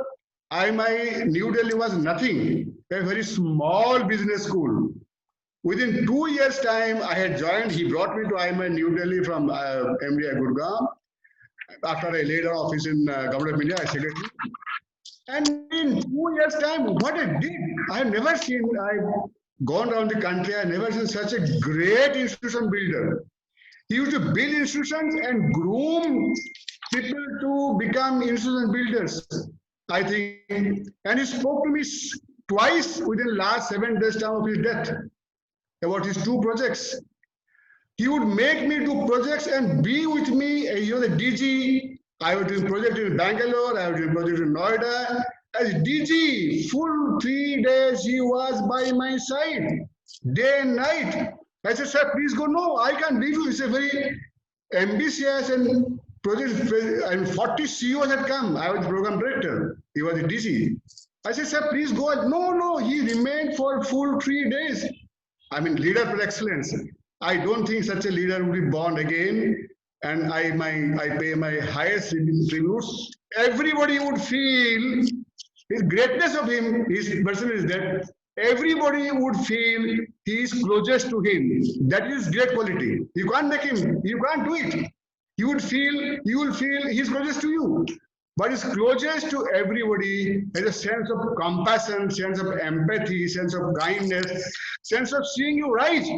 New Delhi was nothing, a very small business school. Within 2 years' time, I had joined. He brought me to IMI New Delhi from MDI Gurgaon. After I laid an office in Government of India, I secretary. And in 2 years' time, what I did, I have never seen, I've gone around the country, I've never seen such a great institution builder. He used to build institutions and groom people to become institution builders, I think. And he spoke to me twice within the last 7 days time of his death about his 2 projects. He would make me do projects and be with me, the DG. I was doing project in Bangalore, I was doing project in Noida. As DG, full 3 days he was by my side, day and night. I said, sir, please go. No, I can't leave you. It's a very ambitious and project, and 40 CEOs had come. I was the program director. He was the DC. I said, sir, please go. No, he remained for full 3 days. I mean, leader for excellence. I don't think such a leader will be born again. And I pay my highest tributes. Everybody would feel his greatness of him, his person is dead. Everybody would feel he is closest to him. That is great quality. You can't make him, you can't do it. You will feel he is closest to you. But his closest to everybody has a sense of compassion, sense of empathy, sense of kindness, sense of seeing you rise.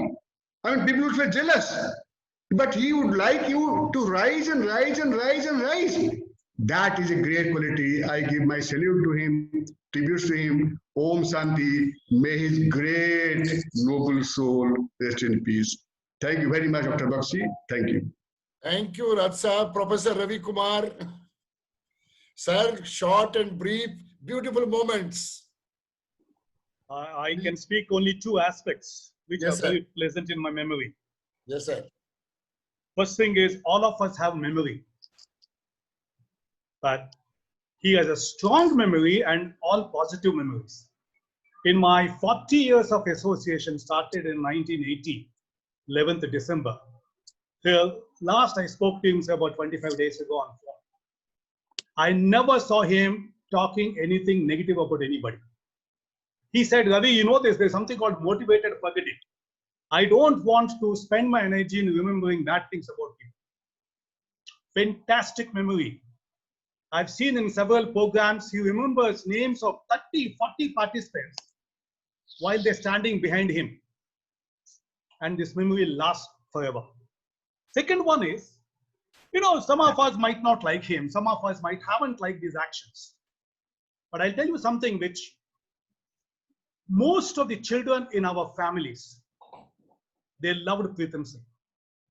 I mean, people would feel jealous. But he would like you to rise and rise and rise and rise. That is a great quality. I give my salute to him, tributes to him. Om Shanti. May his great noble soul rest in peace. Thank you very much, Dr. Bakshi. Thank you. Thank you, Ratsa. Professor Ravi Kumar. Sir, short and brief, beautiful moments. I can speak only two aspects which Yes, are sir. very pleasant in my memory. Yes, sir. First thing is, all of us have memory, but he has a strong memory and all positive memories. In my 40 years of association, started in 1980, 11th December, till last I spoke to him about 25 days ago on phone. I never saw him talking anything negative about anybody. He said, Ravi, you know this, there's something called motivated forgetting. I don't want to spend my energy in remembering bad things about people. Fantastic memory. I've seen in several programs, he remembers names of 30, 40 participants while they're standing behind him. And this memory lasts forever. Second one is, you know, some of us might not like him. Some of us might haven't liked his actions. But I'll tell you something which most of the children in our families, they loved Pritam Singh.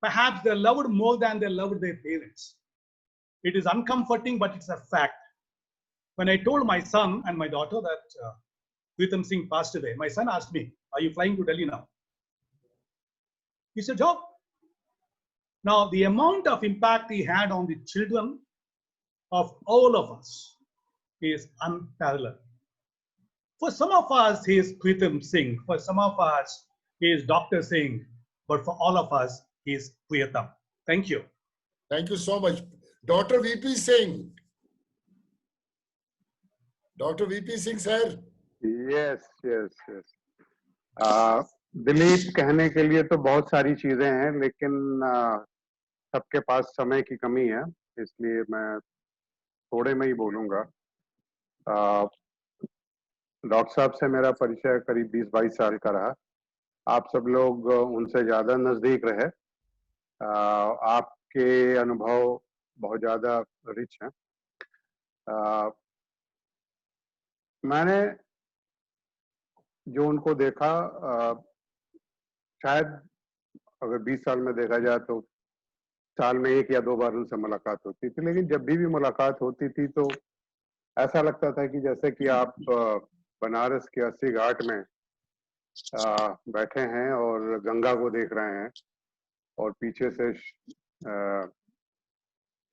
Perhaps they loved more than they loved their parents. It is uncomforting, but it's a fact. When I told my son and my daughter that Pritam Singh passed away, my son asked me, are you flying to Delhi now? He said, Joe. Now, the amount of impact he had on the children of all of us is unparalleled. For some of us, he is Pritam Singh. For some of us, he is Dr. Singh. But for all of us, he is Priyatam. Thank you. Thank you so much. Dr. VP Singh. Dr. VP Singh, sir. Yes. Dilip कहने के लिए तो बहुत सारी चीजें हैं, लेकिन सबके पास समय की कमी है, इसलिए मैं थोड़े में ही बोलूंगा। डॉक्टर साहब से मेरा परिचय करीब 20-22 साल का रहा। आप सब लोग उनसे ज्यादा नजदीक रहे। आपके अनुभव बहुत ज्यादा रिच हैं। मैंने जो उनको देखा, शायद अगर 20 साल में देखा जाए तो साल में 1 या 2 बार उनसे मुलाकात होती थी, लेकिन जब भी मुलाकात होती थी तो ऐसा लगता था कि जैसे कि आप बनारस के 80 घाट में बैठे हैं और गंगा को देख रहे हैं और पीछे से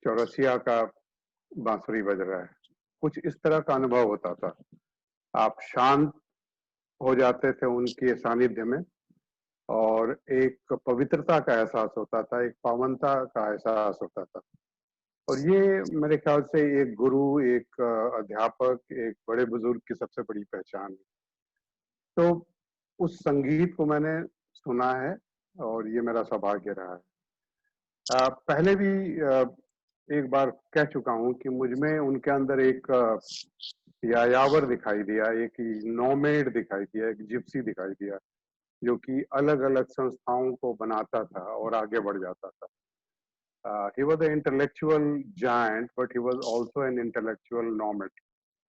चौरसिया का बांसुरी बज रहा है। कुछ इस तरह का अनुभव होता था। आप शांत हो जाते थे उनके सानिध्य में और एक पवित्रता का एहसास होता था, एक पावनता का एहसास होता था। और ये मेरे ख्याल से एक गुरु, एक अध्यापक, एक बड़े बुजुर्ग की सबसे बड़ी पहचान है। तो उस संगीत को मैंने सुना है और ये मेरा सौभाग्य रहा है। पहले भी एक बार कह चुका हूँ कि मुझ में उनके अंदर एक यायावर दिखाई दिया, एक नोमेड दिखाई दिया, एक जिप्सी दिखाई दिया, जो कि अलग अलग संस्थाओं को बनाता था और आगे बढ़ जाता था। He was an intellectual giant, but he was also an intellectual nomad.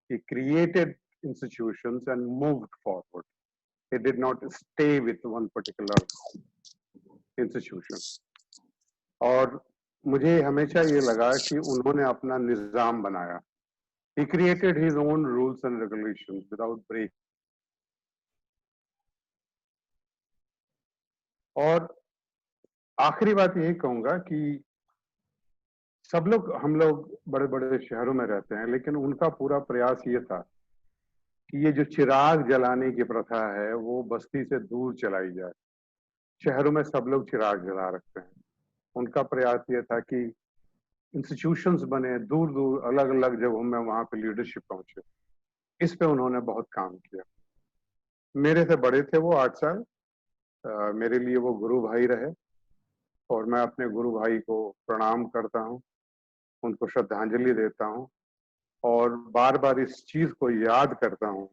He created institutions and moved forward. He did not stay with one particular institution. और मुझे हमेशा ये लगा कि उन्होंने अपना निजाम बनाया। He created his own rules and regulations without break. और आखिरी बात यही कहूंगा कि सब लोग, हम लोग बड़े बड़े शहरों में रहते हैं, लेकिन उनका पूरा प्रयास ये था कि ये जो चिराग जलाने की प्रथा है वो बस्ती से दूर चलाई जाए। शहरों में सब लोग चिराग जला रखते हैं। उनका प्रयास ये था कि इंस्टीट्यूशंस बने, दूर दूर अलग अलग जगहों में, वहां पे लीडरशिप पहुंचे। इस पे उन्होंने बहुत काम किया। मेरे से बड़े थे वो 8 साल। मेरे लिए वो गुरु भाई रहे और मैं अपने गुरु भाई को प्रणाम करता हूँ, उनको श्रद्धांजलि देता हूँ और बार बार इस चीज को याद करता हूँ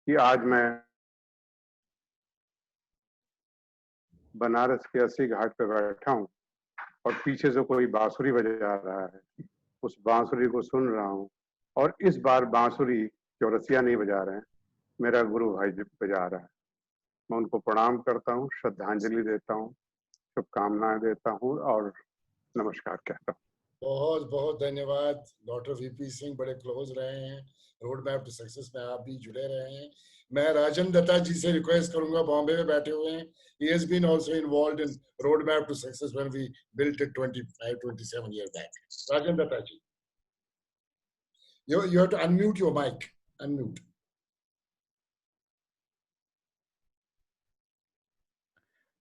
कि आज मैं बनारस के 80 घाट पे बैठा हूँ और पीछे से कोई बांसुरी बजा रहा है। उस बांसुरी को सुन रहा हूँ, और इस बार बांसुरी चौरसिया नहीं बजा रहे हैं, मेरा गुरु भाई जी बजा रहा है। मैं उनको प्रणाम करता हूँ, श्रद्धांजलि देता हूँ, शुभकामनाएं देता हूँ और नमस्कार कहता हूँ। बहुत बहुत धन्यवाद। डॉक्टर वीपी सिंह बड़े क्लोज रहे हैं, रोड मैप टू सक्सेस में आप भी जुड़े रहे हैं। मैं राजन दत्ता जी से रिक्वेस्ट करूंगा, बॉम्बे में बैठे हुए हैं, he has been also involved in roadmap to success when we built it 27 years back. Rajan Datta ji, you have to unmute your mic. Unmute.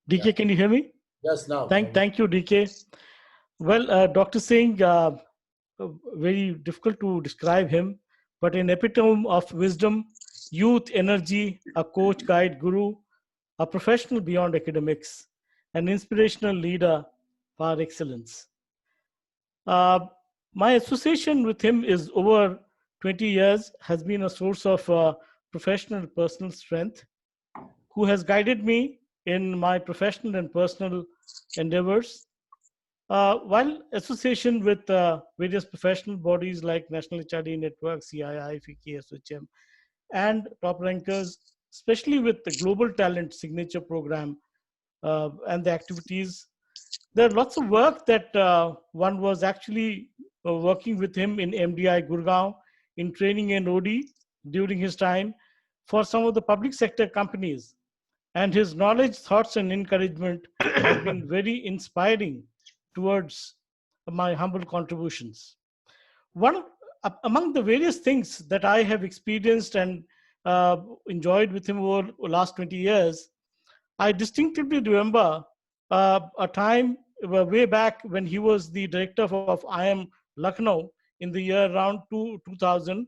DK, can you hear me? Yes, now. Thank you, DK. Well, Dr. Singh, very difficult to describe him, but an epitome of wisdom, youth, energy, a coach, guide, guru, a professional beyond academics, an inspirational leader par excellence. My association with him is over 20 years, has been a source of professional personal strength, who has guided me in my professional and personal endeavors. While association with various professional bodies like National HRD Network, CII, FICCI, SHM, and top rankers, especially with the Global Talent Signature Program and the activities, there are lots of work that one was actually working with him in MDI Gurgaon, in training and OD during his time for some of the public sector companies. And his knowledge, thoughts, and encouragement has been very inspiring towards my humble contributions. One among the various things that I have experienced and enjoyed with him over the last 20 years, I distinctively remember a time way back when he was the director of IIM Lucknow in the year around 2000,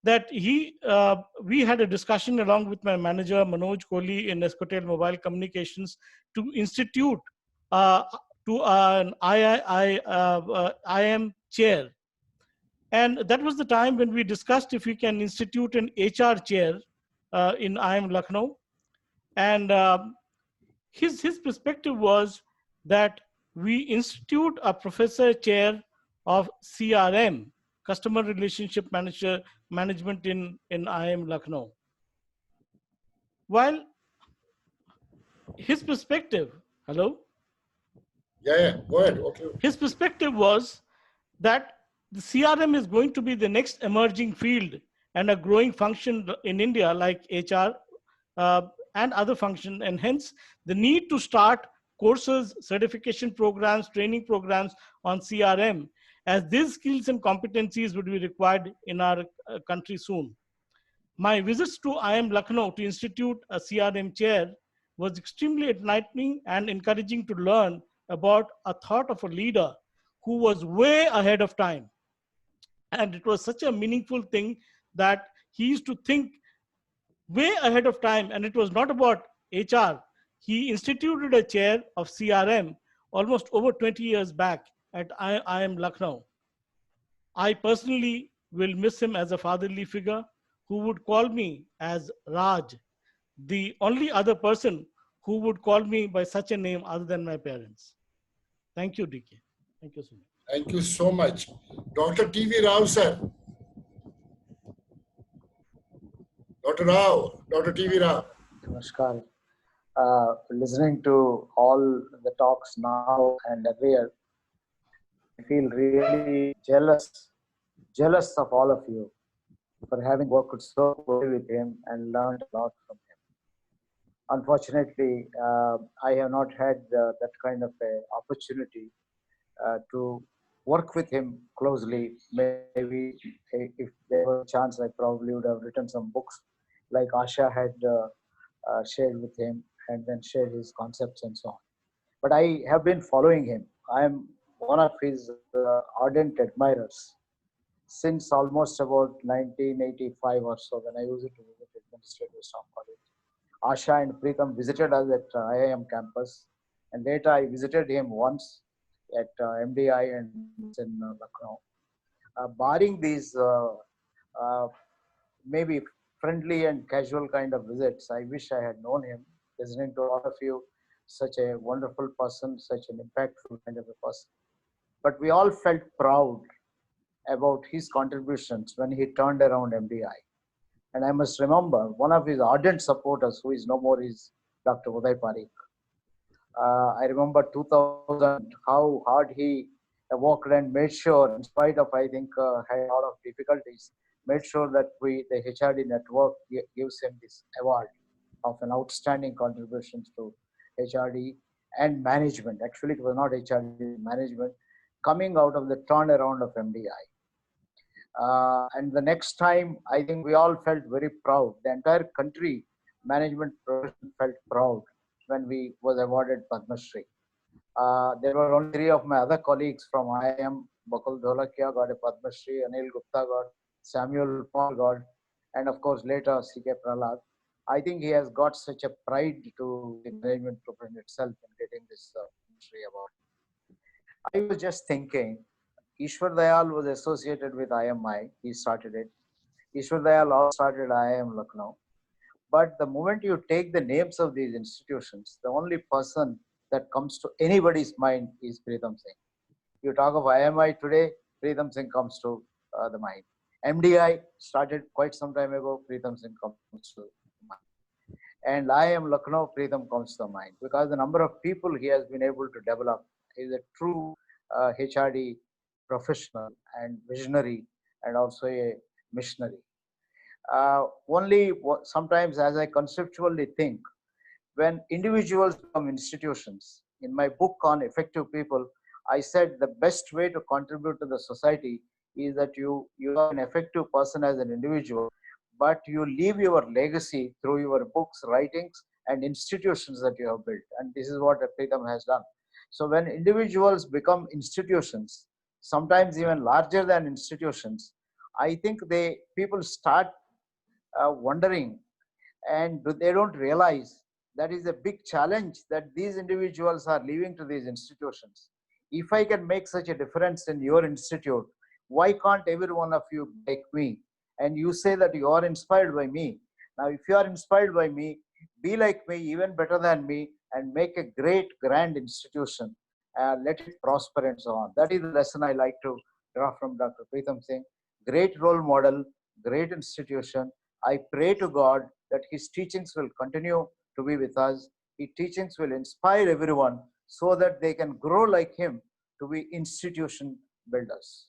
that we had a discussion along with my manager Manoj Kohli in Escotel Mobile Communications to institute to an IIM chair. And that was the time when we discussed if we can institute an HR chair in IIM Lucknow. And his perspective was that we institute a professor chair of CRM, Customer Relationship Management in IIM Lucknow. While his perspective, hello? Yeah, go ahead. Okay. His perspective was that the CRM is going to be the next emerging field and a growing function in India like HR and other functions, and hence the need to start courses, certification programs, training programs on CRM, as these skills and competencies would be required in our country soon. My visits to IIM Lucknow to institute a CRM chair was extremely enlightening and encouraging to learn about a thought of a leader who was way ahead of time. And it was such a meaningful thing that he used to think way ahead of time, and it was not about HR. He instituted a chair of CRM almost over 20 years back at IIM Lucknow. I personally will miss him as a fatherly figure who would call me as Raj, the only other person who would call me by such a name other than my parents. Thank you, DK. Thank you so much. Thank you so much. Dr. T.V. Rao, sir. Dr. Rao, Dr. T.V. Rao. Namaskar. Listening to all the talks now and earlier, I feel really jealous of all of you for having worked so well with him and learned a lot from him. Unfortunately, I have not had that kind of a opportunity to work with him closely. Maybe if there was a chance, I probably would have written some books like Asha had shared with him and then shared his concepts and so on. But I have been following him. I am one of his ardent admirers since almost about 1985 or so, when I used to visit Administrative Staff College. Asha and Preetham visited us at IIM campus, and later I visited him once at MDI and in Lucknow. Barring these maybe friendly and casual kind of visits, I wish I had known him. Listening to all of you, such a wonderful person, such an impactful kind of a person. But we all felt proud about his contributions when he turned around MDI. And I must remember one of his ardent supporters, who is no more, is Dr. Uday Parikh. I remember 2000, how hard he worked and made sure, in spite of, I think, had a lot of difficulties, made sure that the HRD network gives him this award of an outstanding contributions to HRD and management. Actually, it was not HRD, management, coming out of the turnaround of MDI. And the next time, I think we all felt very proud. The entire country, management profession, felt proud when we was awarded Padma Shri. There were only 3 of my other colleagues from IIM. Bakul Dholakia got a Padma Shri, Anil Gupta got, Samuel Paul got, and of course later C.K. Prahlad. I think he has got such a pride to the management profession itself in getting this Shri award. I was just thinking, Ishwar Dayal was associated with IMI. He started it. Ishwar Dayal also started IIM Lucknow. But the moment you take the names of these institutions, the only person that comes to anybody's mind is Pritam Singh. You talk of IMI today, Pritam Singh comes to the mind. MDI started quite some time ago, Pritam Singh comes to the mind. And IIM Lucknow, Pritam comes to the mind, because the number of people he has been able to develop is a true HRD professional and visionary, and also a missionary. Only sometimes, as I conceptually think, when individuals become institutions, in my book on effective people, I said the best way to contribute to the society is that you are an effective person as an individual, but you leave your legacy through your books, writings, and institutions that you have built. And this is what Pritam has done. So when individuals become institutions, sometimes even larger than institutions, I think people start wondering, and they don't realize that is a big challenge that these individuals are leaving to these institutions. If I can make such a difference in your institute, why can't every one of you be like me? And you say that you are inspired by me. Now, if you are inspired by me, be like me, even better than me, and make a great, grand institution. Let it prosper and so on. That is the lesson I like to draw from Dr. Pritam Singh. Great role model, great institution. I pray to God that his teachings will continue to be with us. His teachings will inspire everyone so that they can grow like him to be institution builders.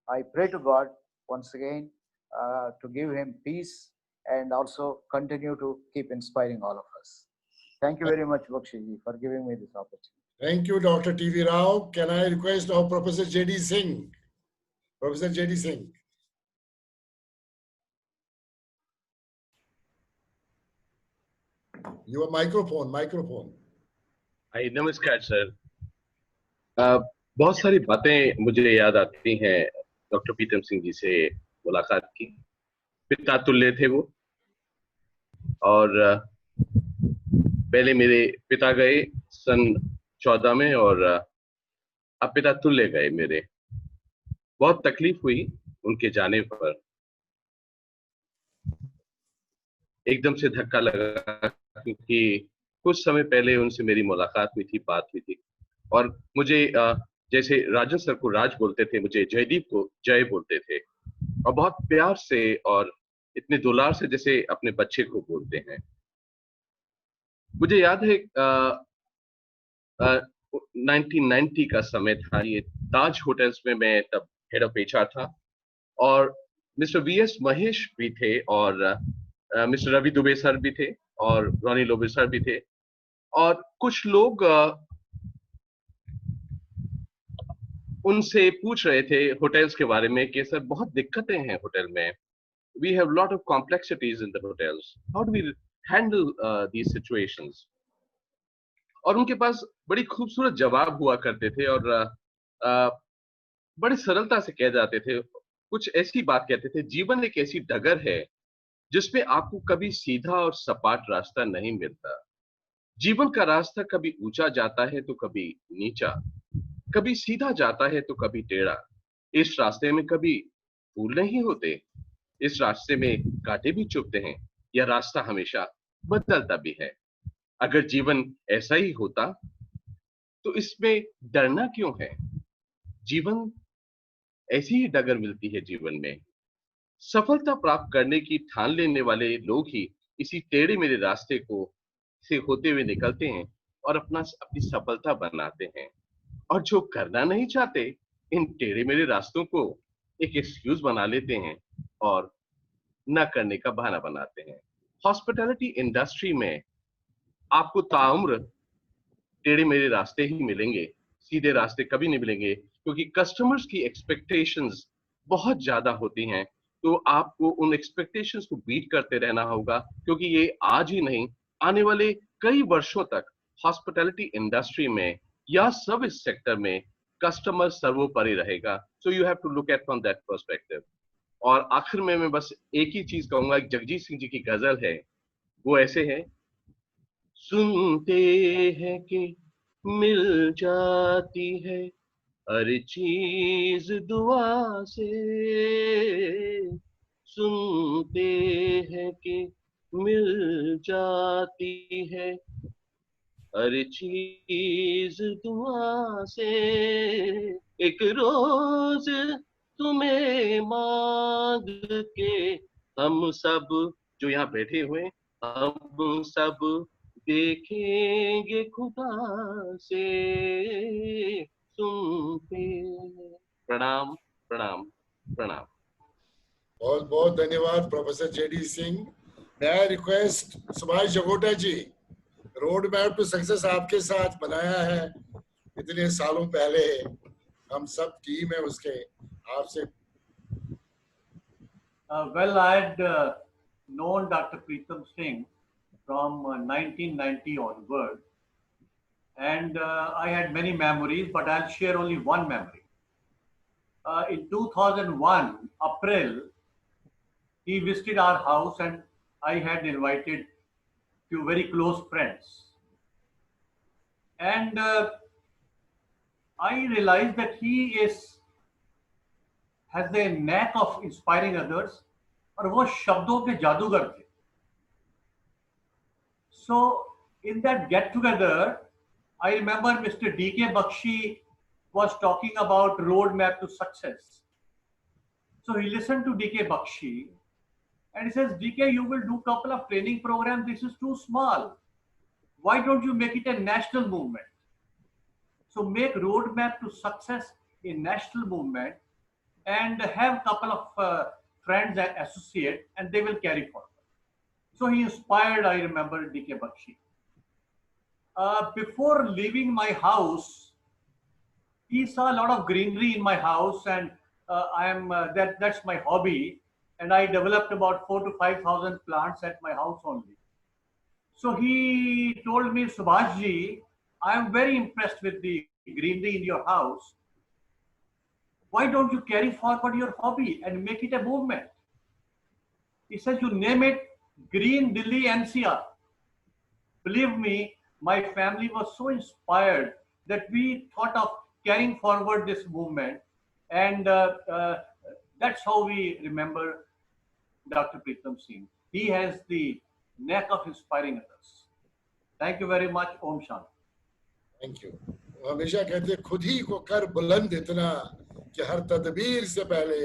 I pray to God once again to give him peace and also continue to keep inspiring all of us. Thank you very much, Bakshiji, for giving me this opportunity. Thank you, Dr. T.V. Rao. Can I request now Professor J.D. Singh? Professor J.D. Singh. Your microphone. नमस्कार sir. बहुत सारी बातें मुझे याद आती हैं doctor Pritam Singh ji से मुलाकात की। पिता तुल्य थे वो, और पहले मेरे पिता गए सन 14 में, और अब पिता तुल्य गए मेरे। बहुत तकलीफ हुई उनके जाने पर, एकदम से धक्का लगा, क्योंकि कुछ समय पहले उनसे मेरी मुलाकात हुई थी, बात हुई थी, और मुझे जैसे राजन सर को राज बोलते थे, मुझे जयदीप को जय बोलते थे, और बहुत प्यार से और इतने दुलार से जैसे अपने बच्चे को बोलते हैं। मुझे याद है 1990 का समय था, ये ताज होटल्स में मैं तब हेड ऑफ HR था, और मिस्टर VS महेश भी थे, और मिस्टर रवि दुबे सर भी थे, और रॉनी लोबे सर भी थे, और कुछ लोग उनसे पूछ रहे थे होटल्स के बारे में कि सर बहुत दिक्कतें हैं होटल में, we have lot of complexities in the hotels, how do we handle these situations? और उनके पास बड़ी खूबसूरत जवाब हुआ करते थे, और बड़ी सरलता से कह जाते थे। कुछ ऐसी बात कहते थे, जीवन एक ऐसी डगर है जिसमें आपको कभी सीधा और सपाट रास्ता नहीं मिलता। जीवन का रास्ता कभी ऊंचा जाता है तो कभी नीचा, कभी सीधा जाता है तो कभी टेढ़ा। इस रास्ते में कभी फूल नहीं होते, इस रास्ते में कांटे भी चुभते हैं, यह रास्ता हमेशा बदलता भी है। अगर जीवन ऐसा ही होता तो इसमें डरना क्यों है? जीवन ऐसी ही डगर मिलती है जीवन में। सफलता प्राप्त करने की ठान लेने वाले लोग ही इसी टेढ़े मेढ़े रास्ते को से होते हुए निकलते हैं और अपनी सफलता बनाते हैं। और जो करना नहीं चाहते, इन टेढ़े मेढ़े रास्तों को एक एक्सक्यूज बना लेते हैं और न करने का बहाना बनाते हैं। हॉस्पिटैलिटी इंडस्ट्री में आपको ताउम्र टेढ़े मेढ़े रास्ते ही मिलेंगे, सीधे रास्ते कभी नहीं मिलेंगे, क्योंकि कस्टमर्स की एक्सपेक्टेशंस बहुत ज्यादा होती हैं। तो आपको उन एक्सपेक्टेशंस को बीट करते रहना होगा, क्योंकि ये आज ही नहीं, आने वाले कई वर्षों तक हॉस्पिटैलिटी इंडस्ट्री में या सर्विस सेक्टर में कस्टमर सर्वोपरि रहेगा। So you have to look at from that perspective. और आखिर में मैं बस एक ही चीज कहूंगा, जगजीत सिंह जी की गजल है, वो ऐसे है, सुनते हैं कि मिल जाती है हर चीज दुआ से, सुनते हैं कि मिल जाती है हर चीज दुआ से, एक रोज तुम्हें मांग के हम सब जो यहाँ बैठे हुए, हम सब देखेंगे खुदा से, सुनते। प्रणाम प्रणाम प्रणाम। बहुत बहुत धन्यवाद प्रोफेसर जेडी सिंह। मैं request Subhash Jagota ji, road map to success आपके साथ बनाया है इतने सालों पहले, हम सब टीम है उसके, आपसे। Well, I had known Dr. Pritam Singh from 1990 onward, and I had many memories, but I'll share only one memory. In 2001, April, he visited our house and I had invited few very close friends. And I realized that he has a knack of inspiring others, और वो शब्दों के जादूगर थे. So in that get together, I remember Mr. D.K. Bakshi was talking about roadmap to success. So he listened to D.K. Bakshi and he says, D.K., you will do couple of training programs. This is too small. Why don't you make it a national movement? So make roadmap to success a national movement and have couple of friends and associates, and they will carry forward. So he inspired, I remember, D.K. Bakshi. Before leaving my house, he saw a lot of greenery in my house, and that's my hobby. And I developed about 4,000 to 5,000 plants at my house only. So he told me, Subhashji, I am very impressed with the greenery in your house. Why don't you carry forward your hobby and make it a movement? He says, you name it Green Delhi NCR. Believe me, my family was so inspired that we thought of carrying forward this movement, and that's how we remember Dr. Pritam Singh. He has the knack of inspiring others. Thank you very much. Om Shanti. Thank you. हमेशा कहते खुद ही को कर बुलंद इतना कि हर तदबीर से पहले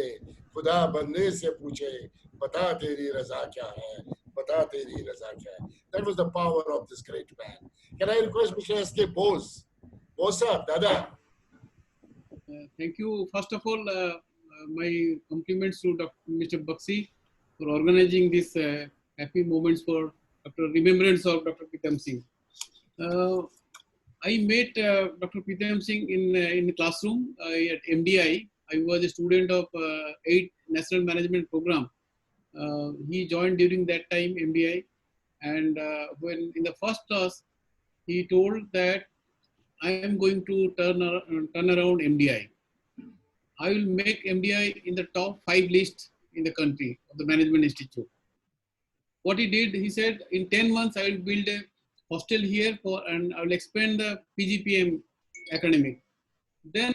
खुदा बंदे से पूछे बता तेरी रजा क्या है, बता तेरी रजा क्या है. That was the power of this great man. Can I request Mr. S.K. Bose? Bose sir, Dada. Thank you. First of all, my compliments to Mr. Bakshi for organizing this happy moments for remembrance of Dr. Pritam Singh. I met Dr. Pritam Singh in the classroom at MDI. I was a student of 8 National Management Program. He joined during that time MDI, and when in the first class, he told that I am going to turn around MDI. I will make MDI in the top 5 list in the country of the Management Institute. What he did, he said, in 10 months, I will build a hostel here and I will expand the PGPM academic. Then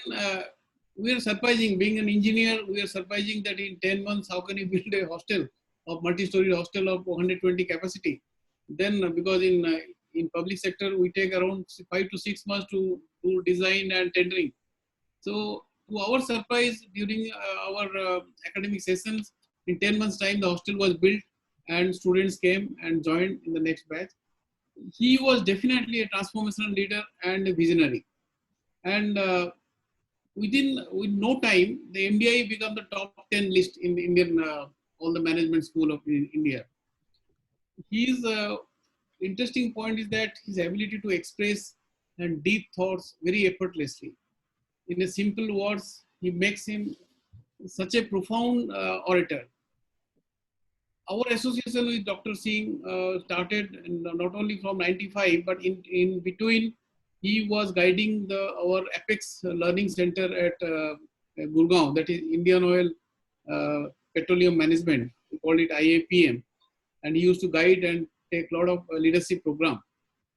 we are surprising, being an engineer, we are surprising that in 10 months, how can you build a hostel of multi-story hostel of 120 capacity? Then because in public sector, we take around 5 to 6 months to do design and tendering. So To our surprise, during our academic sessions, in 10 months' time, the hostel was built and students came and joined in the next batch. He was definitely a transformational leader and a visionary. And with no time, the MDI became the top 10 list in the Indian, all the management school of India. His interesting point is that his ability to express and deep thoughts very effortlessly. In a simple words, he makes him such a profound orator. Our association with Dr. Singh started not only from 95, but in between, he was guiding our Apex Learning Center at Gurgaon, that is Indian Oil Petroleum Management. We call it IAPM. And he used to guide and take a lot of leadership program.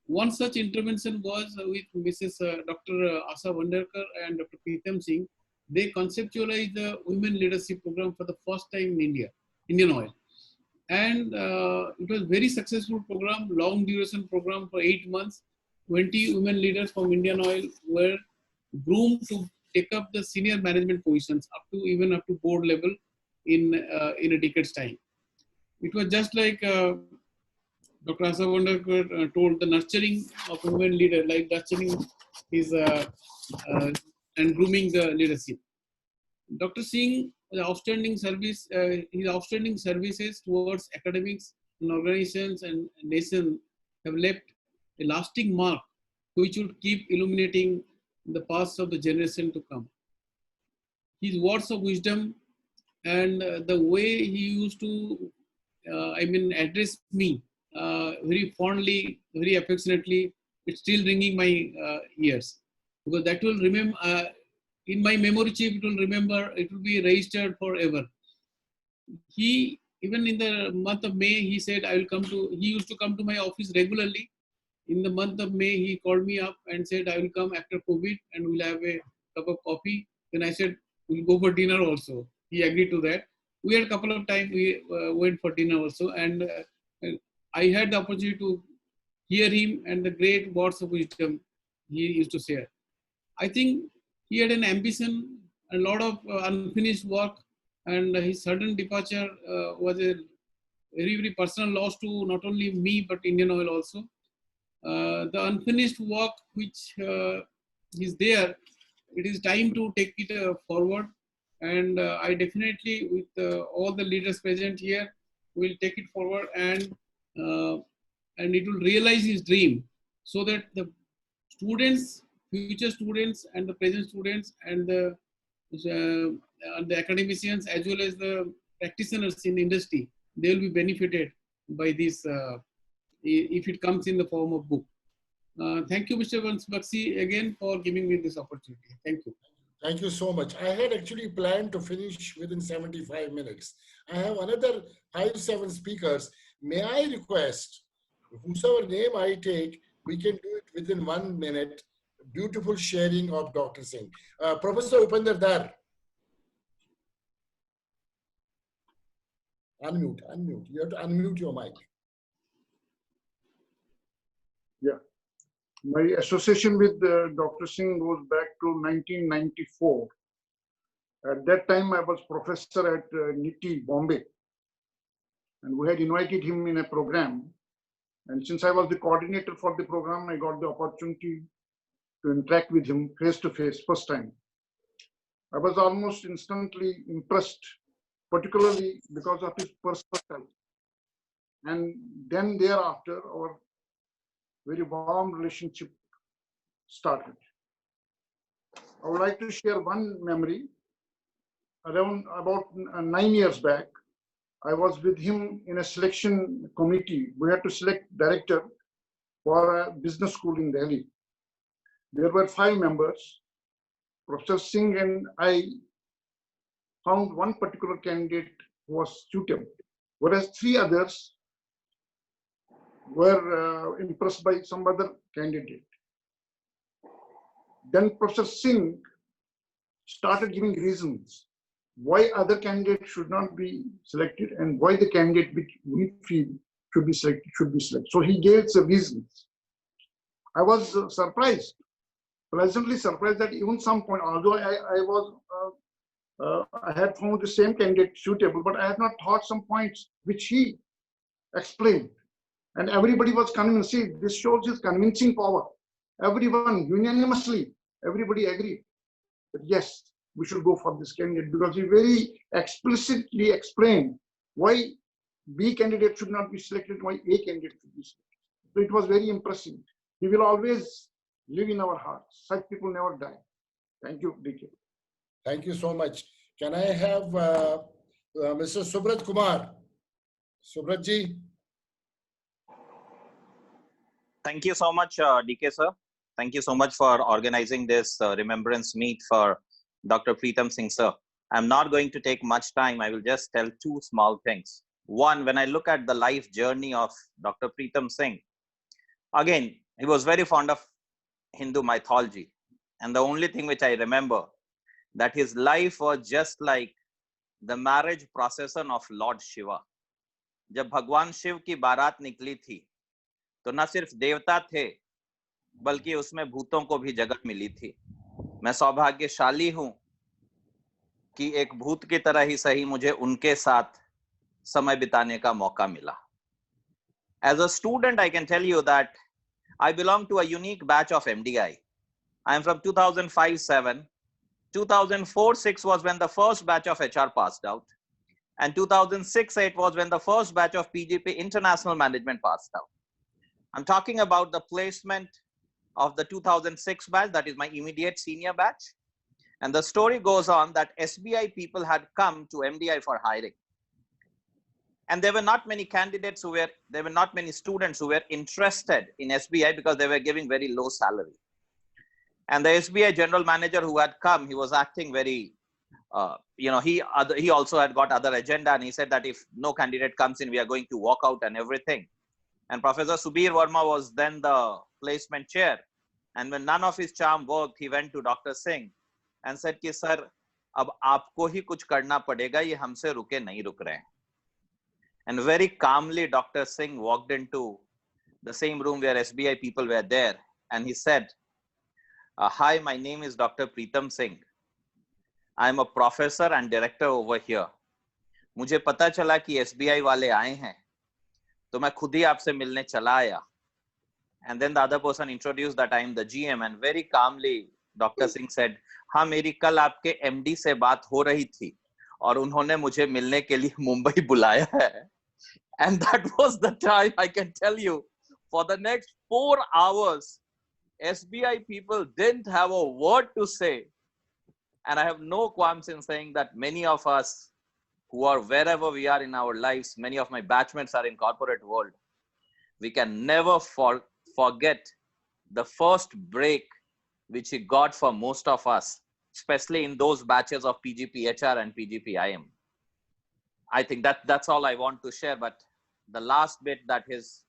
One such intervention was with Mrs. Dr. Asa Vandarkar and Dr. Pritam Singh. They conceptualized the women leadership program for the first time in India, Indian Oil. And it was very successful program, long duration program for 8 months. 20 women leaders from Indian Oil were groomed to take up the senior management positions even up to board level in a decade's time. It was just like Dr. Asa Vandarkar told, the nurturing of a women leader, like nurturing his and grooming the leadership. Dr. Singh, outstanding service, his outstanding services towards academics and organizations and nation have left a lasting mark which would keep illuminating the past of the generation to come. His words of wisdom and the way he used to, address me very fondly, very affectionately, it's still ringing my ears. Because that will remember, in my memory chip, it will be registered forever. He, even in the month of May, he said, he used to come to my office regularly. In the month of May, he called me up and said, I will come after COVID and we'll have a cup of coffee. Then I said, we'll go for dinner also. He agreed to that. We had a couple of times, we went for dinner also. And I had the opportunity to hear him and the great words of wisdom he used to share. I think he had an ambition, a lot of unfinished work, and his sudden departure was a very, very personal loss to not only me, but Indian Oil also. The unfinished work which is there, it is time to take it forward. And I definitely, with all the leaders present here, will take it forward and it will realize his dream so that the students, future students and the present students and the academicians as well as the practitioners in the industry, they will be benefited by this if it comes in the form of book. Thank you, Mr. Bakshi, again for giving me this opportunity. Thank you. Thank you so much. I had actually planned to finish within 75 minutes. I have another 5-7 speakers. May I request, whosoever name I take, we can do it within 1 minute. Beautiful sharing of Dr. Singh. Professor Upender Dar. Unmute. You have to unmute your mic. Yeah. My association with Dr. Singh goes back to 1994. At that time, I was professor at NITI, Bombay. And we had invited him in a program. And since I was the coordinator for the program, I got the opportunity to interact with him face to face, first time. I was almost instantly impressed, particularly because of his personal type. And then thereafter, our very warm relationship started. I would like to share one memory. Around about 9 years back, I was with him in a selection committee. We had to select director for a business school in Delhi. There were 5 members. Professor Singh and I found one particular candidate who was suitable, whereas 3 others were impressed by some other candidate. Then Professor Singh started giving reasons why other candidates should not be selected and why the candidate which we feel should be selected should be selected. So he gave the reasons. I was surprised. pleasantly surprised that even some point, although I had found the same candidate suitable, but I had not thought some points which he explained. And everybody was convinced. See, this shows his convincing power. Everyone unanimously, everybody agreed that yes, we should go for this candidate, because he very explicitly explained why B candidate should not be selected, why A candidate should be selected. So it was very impressive. He will always live in our hearts. Such people never die. Thank you, DK. Thank you so much. Can I have Mr. Subrat Kumar? Subrat ji. Thank you so much, DK sir. Thank you so much for organizing this remembrance meet for Dr. Pritam Singh sir. I'm not going to take much time. I will just tell two small things. One, when I look at the life journey of Dr. Pritam Singh, again, he was very fond of Hindu mythology. And the only thing which I remember, that his life was just like the marriage procession of Lord Shiva. जब भगवान शिव की बारात निकली थी, तो न सिर्फ देवता थे, बल्कि उसमें भूतों को भी जगह मिली थी. मैं सौभाग्यशाली हूं कि एक भूत की तरह ही सही मुझे उनके साथ समय बिताने का मौका मिला. As a student, I can tell you that I belong to a unique batch of MDI. I am from 2005-7. 2004-6 was when the first batch of HR passed out. And 2006-8 was when the first batch of PGP International Management passed out. I'm talking about the placement of the 2006 batch, that is my immediate senior batch. And the story goes on that SBI people had come to MDI for hiring. And there were not many candidates there were not many students who were interested in SBI because they were giving very low salary. And the SBI general manager who had come, he was acting very, he also had got other agenda, and he said that if no candidate comes in, we are going to walk out and everything. And Professor Subir Verma was then the placement chair. And when none of his charm worked, he went to Dr. Singh and said कि sir, अब आपको ही कुछ करना पड़ेगा, ये हमसे रुके नहीं रुक रहे हैं. And very calmly, Dr. Singh walked into the same room where SBI people were there. And he said, hi, my name is Dr. Pritam Singh. I am a professor and director over here. मुझे पता चला कि SBI वाले आए हैं, तो मैं खुद ही आपसे मिलने चला आया. And then the other person introduced that I am the GM, and very calmly Dr. Singh said, हाँ मेरी कल आपके MD से बात हो रही थी और उन्होंने मुझे मिलने के लिए मुंबई बुलाया है. And that was the time, I can tell you, for the next 4 hours, SBI people didn't have a word to say. And I have no qualms in saying that many of us who are wherever we are in our lives, many of my batchmates are in corporate world. We can never forget the first break which he got for most of us, especially in those batches of PGP HR and PGP IM. I think that's all I want to share, but the last bit, that his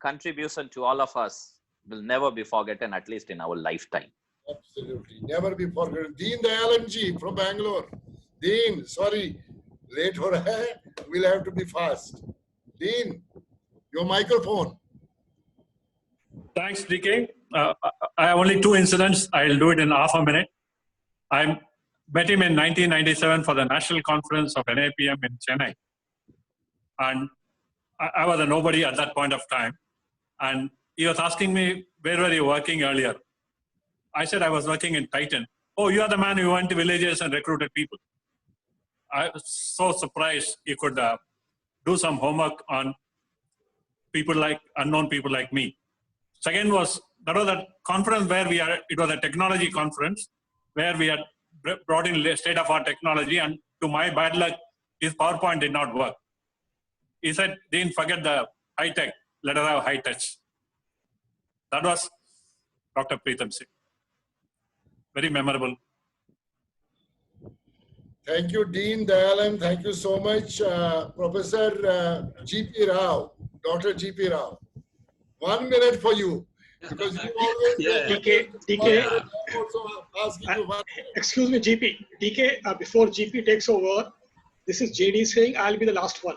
contribution to all of us will never be forgotten, at least in our lifetime. Absolutely, never be forgotten. Deen Dayalan ji from Bangalore. Deen, sorry, late ho raha hai. We'll have to be fast. Deen, your microphone. Thanks, DK. I have only 2 incidents. I'll do it in half a minute. I met him in 1997 for the National Conference of NAPM in Chennai. And I was a nobody at that point of time. And he was asking me, where were you working earlier? I said, I was working in Titan. Oh, you are the man who went to villages and recruited people. I was so surprised he could do some homework on unknown people like me. Second was, that was a conference where it was a technology conference where we had brought in state-of-art technology, and to my bad luck, his PowerPoint did not work. He said, didn't forget the high-tech, let us have high-touch. That was Dr. Pritam Singh. Very memorable. Thank you, Dean Dayalan. Thank you so much, Professor G.P. Rao, Dr. G.P. Rao. 1 minute for you. Because you always DK, excuse me, GP. DK, before GP takes over, this is JD saying I'll be the last one.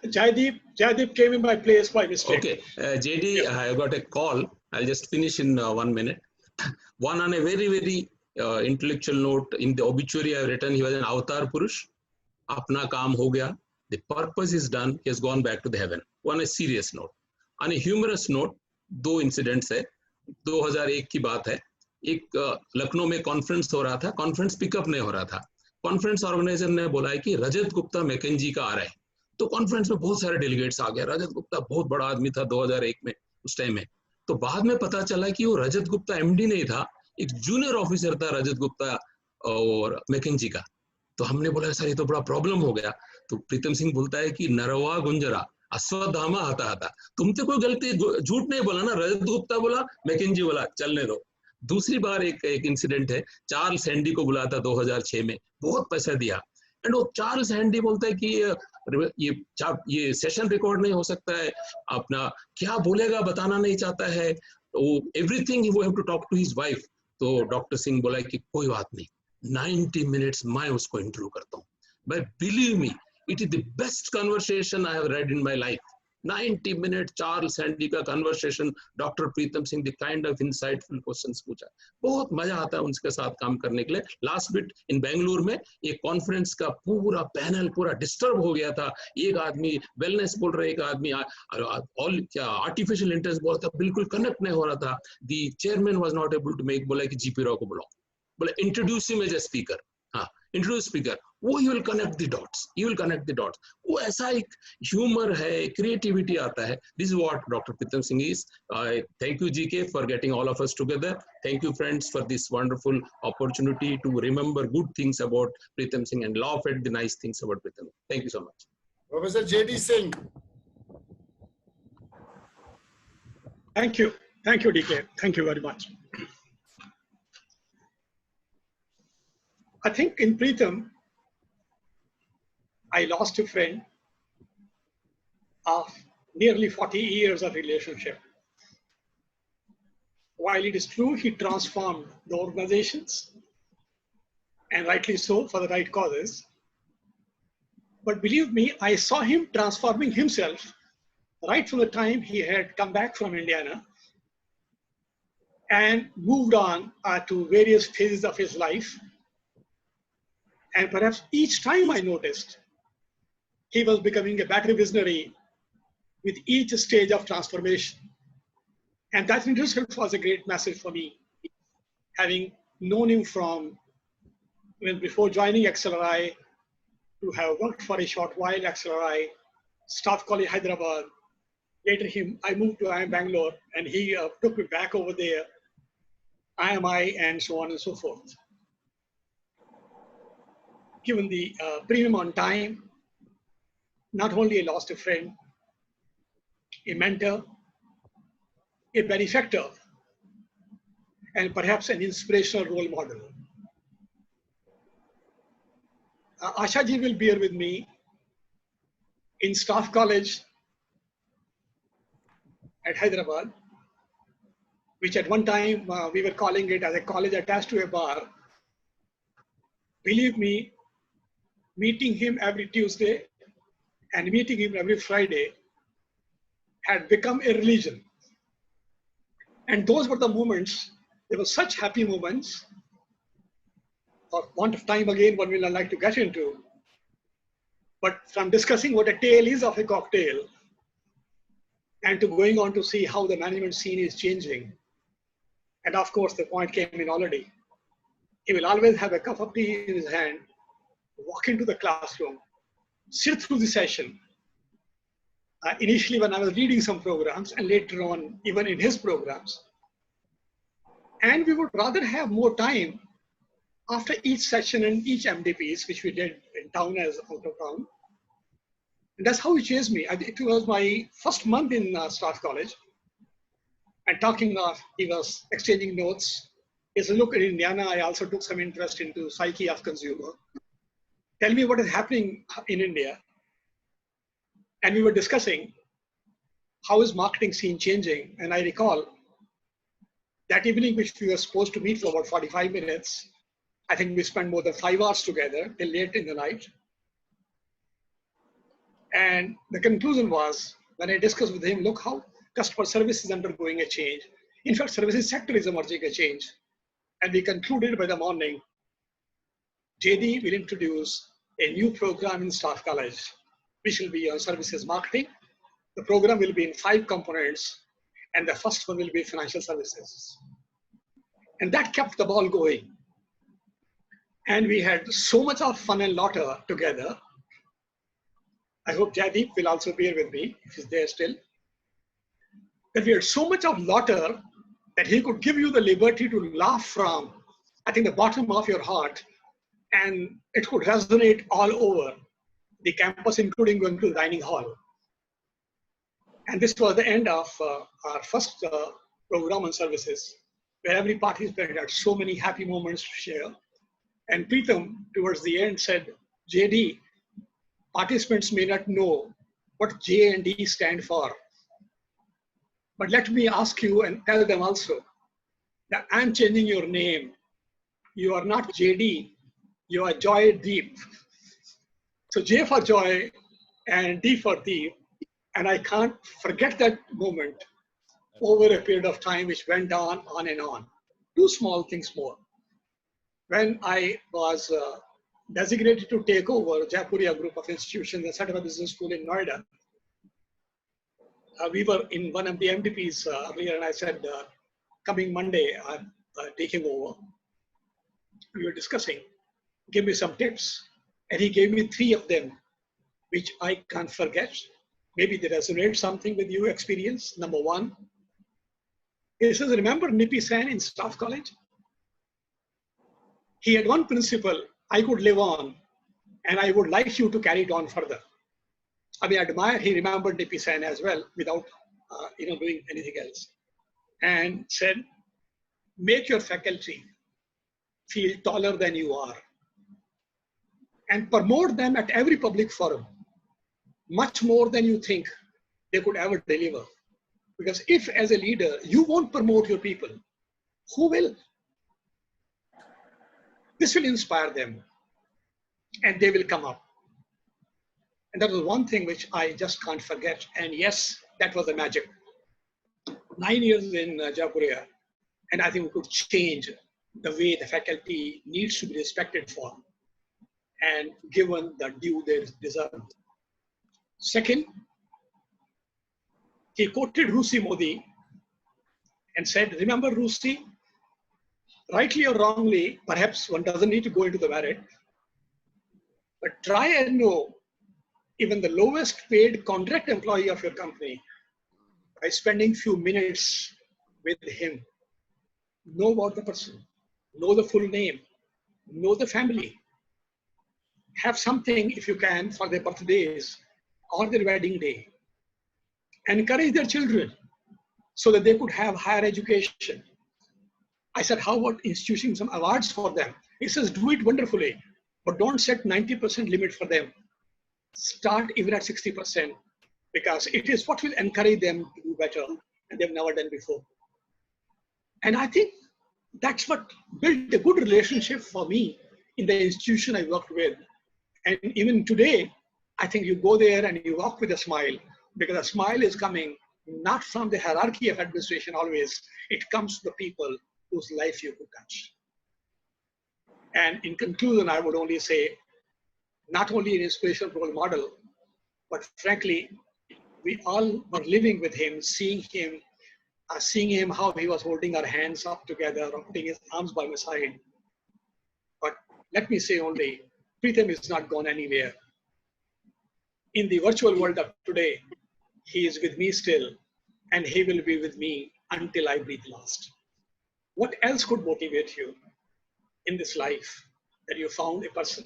Jaideep came in my place by mistake. Okay, JD, I got a call. I'll just finish in 1 minute. One on a very, very intellectual note, in the obituary I've written, he was an avatar Purush. Apna kaam ho gaya. The purpose is done. He has gone back to the heaven. On a serious note. On a humorous note, 2 incidents है. 2001 की बात है. एक लखनऊ में conference हो रहा था. Conference pickup नहीं हो रहा था. कॉन्फ्रेंस ऑर्गेनाइजर ने बोला है कि रजत गुप्ता मैकेंजी का आ रहा है. तो कॉन्फ्रेंस में बहुत सारे डेलीगेट्स आ गए. रजत गुप्ता बहुत बड़ा आदमी था 2001 में, उस टाइम में. तो बाद में पता चला कि वो रजत गुप्ता एमडी नहीं था, एक जूनियर ऑफिसर था रजत गुप्ता और मैकेंजी का. तो हमने बोला सर ये तो बड़ा प्रॉब्लम हो गया. तो प्रीतम सिंह बोलता है कि नरवा गुंजरा अश्वत्थामा आता आता, तुम तो कोई गलती झूठ नहीं बोला ना, रजत गुप्ता बोला मैकेंजी बोला, चलने दो. दूसरी बार एक इंसिडेंट है, चार्ल्स हैंडी को बुलाया था 2006 में, बहुत पैसा दिया. एंड वो चार्ल्स हैंडी बोलता है कि ये सेशन रिकॉर्ड नहीं हो सकता है, अपना क्या बोलेगा बताना नहीं चाहता है, एवरीथिंग वो have to talk to his wife. तो डॉक्टर सिंह बोला कि कोई बात नहीं, 90 मिनट्स मैं उसको इंटरव्यू करता हूँ. But believe me, it is the best conversation I have read in my life. 90 minutes Charles Handy का conversation, Dr. Preetham Singh, the kind of insightful questions पूछा. बहुत मजा आता है उनके साथ काम करने के लिए. Last bit in Bangalore में एक conference का पूरा पैनल पूरा डिस्टर्ब हो गया था. एक आदमी वेलनेस बोल रहा है, एक आदमी ऑल क्या आर्टिफिशियल इंटेलिजेंस बोल रहा था, बिल्कुल कनेक्ट नहीं हो रहा था. The chairman was not able to make, बोला कि जीपी राव को बुलाओ, बोला introduce him as a speaker. हाँ, इंट्रोड्यूस स्पीकर, वो ही will connect the dots, he will connect the dots. वो ऐसा एक ह्यूमर है, क्रिएटिविटी आता है. This is what doctor Pritam Singh is. Thank you GK for getting all of us together. Thank you friends for this wonderful opportunity to remember good things about Pritam Singh and laugh at the nice things about Pritham. Thank you so much. Professor J.D. Singh. Thank you. Thank you, DK. Thank you very much. I think in Pritham, I lost a friend of nearly 40 years of relationship. While it is true he transformed the organizations, and rightly so for the right causes, but believe me, I saw him transforming himself right from the time he had come back from Indiana and moved on to various phases of his life. And perhaps each time I noticed, he was becoming a better visionary with each stage of transformation. And that in itself was a great message for me, having known him from when before joining XLRI, to have worked for a short while XLRI, Staff College Hyderabad. Later I moved to IIM Bangalore, and he took me back over there, IMI, and so on and so forth. Given the premium on time, not only I lost a friend, a mentor, a benefactor, and perhaps an inspirational role model. Asha ji will bear with me. In Staff College at Hyderabad, which at one time we were calling it as a college attached to a bar. Believe me, meeting him every Tuesday and meeting him every Friday had become a religion. And those were the moments, they were such happy moments. For want of time again, one will not like to get into. But from discussing what a tale is of a cocktail and to going on to see how the management scene is changing. And of course, the point came in already. He will always have a cup of tea in his hand, walk into the classroom, sit through the session. Initially, when I was leading some programs, and later on, even in his programs. And we would rather have more time after each session and each MDPs, which we did in town as out of town. And that's how he chased me. It was my first month in Staff College. And talking of, he was exchanging notes. He said, look, in Indiana, I also took some interest into psyche of consumer. Tell me what is happening in India. And we were discussing how is marketing scene changing. And I recall that evening, which we were supposed to meet for about 45 minutes, I think we spent more than 5 hours together till late in the night. And the conclusion was, when I discussed with him, look how customer service is undergoing a change. In fact, services sector is emerging a change. And we concluded by the morning, JD will introduce a new program in Staff College, which will be on services marketing. The program will be in 5 components, and the first one will be financial services. And that kept the ball going. And we had so much of fun and laughter together. I hope Jaideep will also bear with me, if he's there still. That we had so much of laughter that he could give you the liberty to laugh from, I think, the bottom of your heart, and it could resonate all over the campus, including going to the dining hall. And this was the end of our first program on services, where every participant had so many happy moments to share. And Preetham, towards the end, said, JD, participants may not know what J and D stand for. But let me ask you and tell them also that I'm changing your name. You are not JD, you are Joy Deep. So J for Joy and D for Deep. And I can't forget that moment over a period of time which went on and on. 2 small things more. When I was designated to take over Jaipuria group of institutions and set up a business school in Noida, we were in one of the MDPs earlier, and I said, coming Monday, I'm taking over. We were discussing, give me some tips. And he gave me 3 of them, which I can't forget. Maybe they resonate something with your experience. Number 1, he says, remember Nippy Sen in Staff College? He had one principle I could live on, and I would like you to carry it on further. I mean, I admire he remembered Nippy Sen as well without doing anything else. And said, make your faculty feel taller than you are. And promote them at every public forum, much more than you think they could ever deliver. Because if as a leader, you won't promote your people, who will? This will inspire them and they will come up. And that was one thing which I just can't forget. And yes, that was the magic. 9 years in Jaipuria, and I think we could change the way the faculty needs to be respected for and given the due they deserve. Second, he quoted Rusi Modi and said, remember Rusi, rightly or wrongly, perhaps one doesn't need to go into the merit, but try and know even the lowest paid contract employee of your company by spending few minutes with him. Know about the person, know the full name, know the family. Have something, if you can, for their birthdays or their wedding day. Encourage their children so that they could have higher education. I said, how about instituting some awards for them? He says, do it wonderfully, but don't set 90% limit for them. Start even at 60%, because it is what will encourage them to do better, and they've never done before. And I think that's what built a good relationship for me in the institution I worked with. And even today, I think you go there and you walk with a smile, because a smile is coming not from the hierarchy of administration always, it comes to the people whose life you could touch. And in conclusion, I would only say, not only an inspirational role model, but frankly, we all were living with him, seeing him how he was holding our hands up together, or putting his arms by my side. But let me say only, Preetham is not gone anywhere. In the virtual world of today, he is with me still, and he will be with me until I breathe last. What else could motivate you in this life that you found a person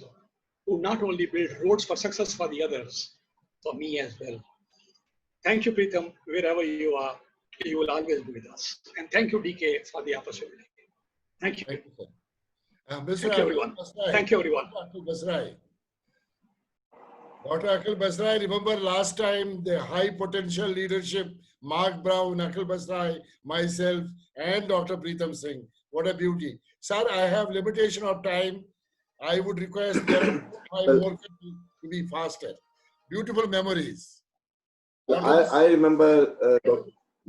who not only built roads for success for the others, for me as well. Thank you, Preetham, wherever you are, you will always be with us. And thank you, DK, for the opportunity. Thank you. Thank you, thank you everyone. Thank you, everyone. Dr. Akhil Basrai, remember last time the high potential leadership, Mark Brown, Akhil Basrai, myself, and Dr. Preetham Singh. What a beauty. Sir, I have limitation of time. I would request 5 more to be faster. Beautiful memories. I remember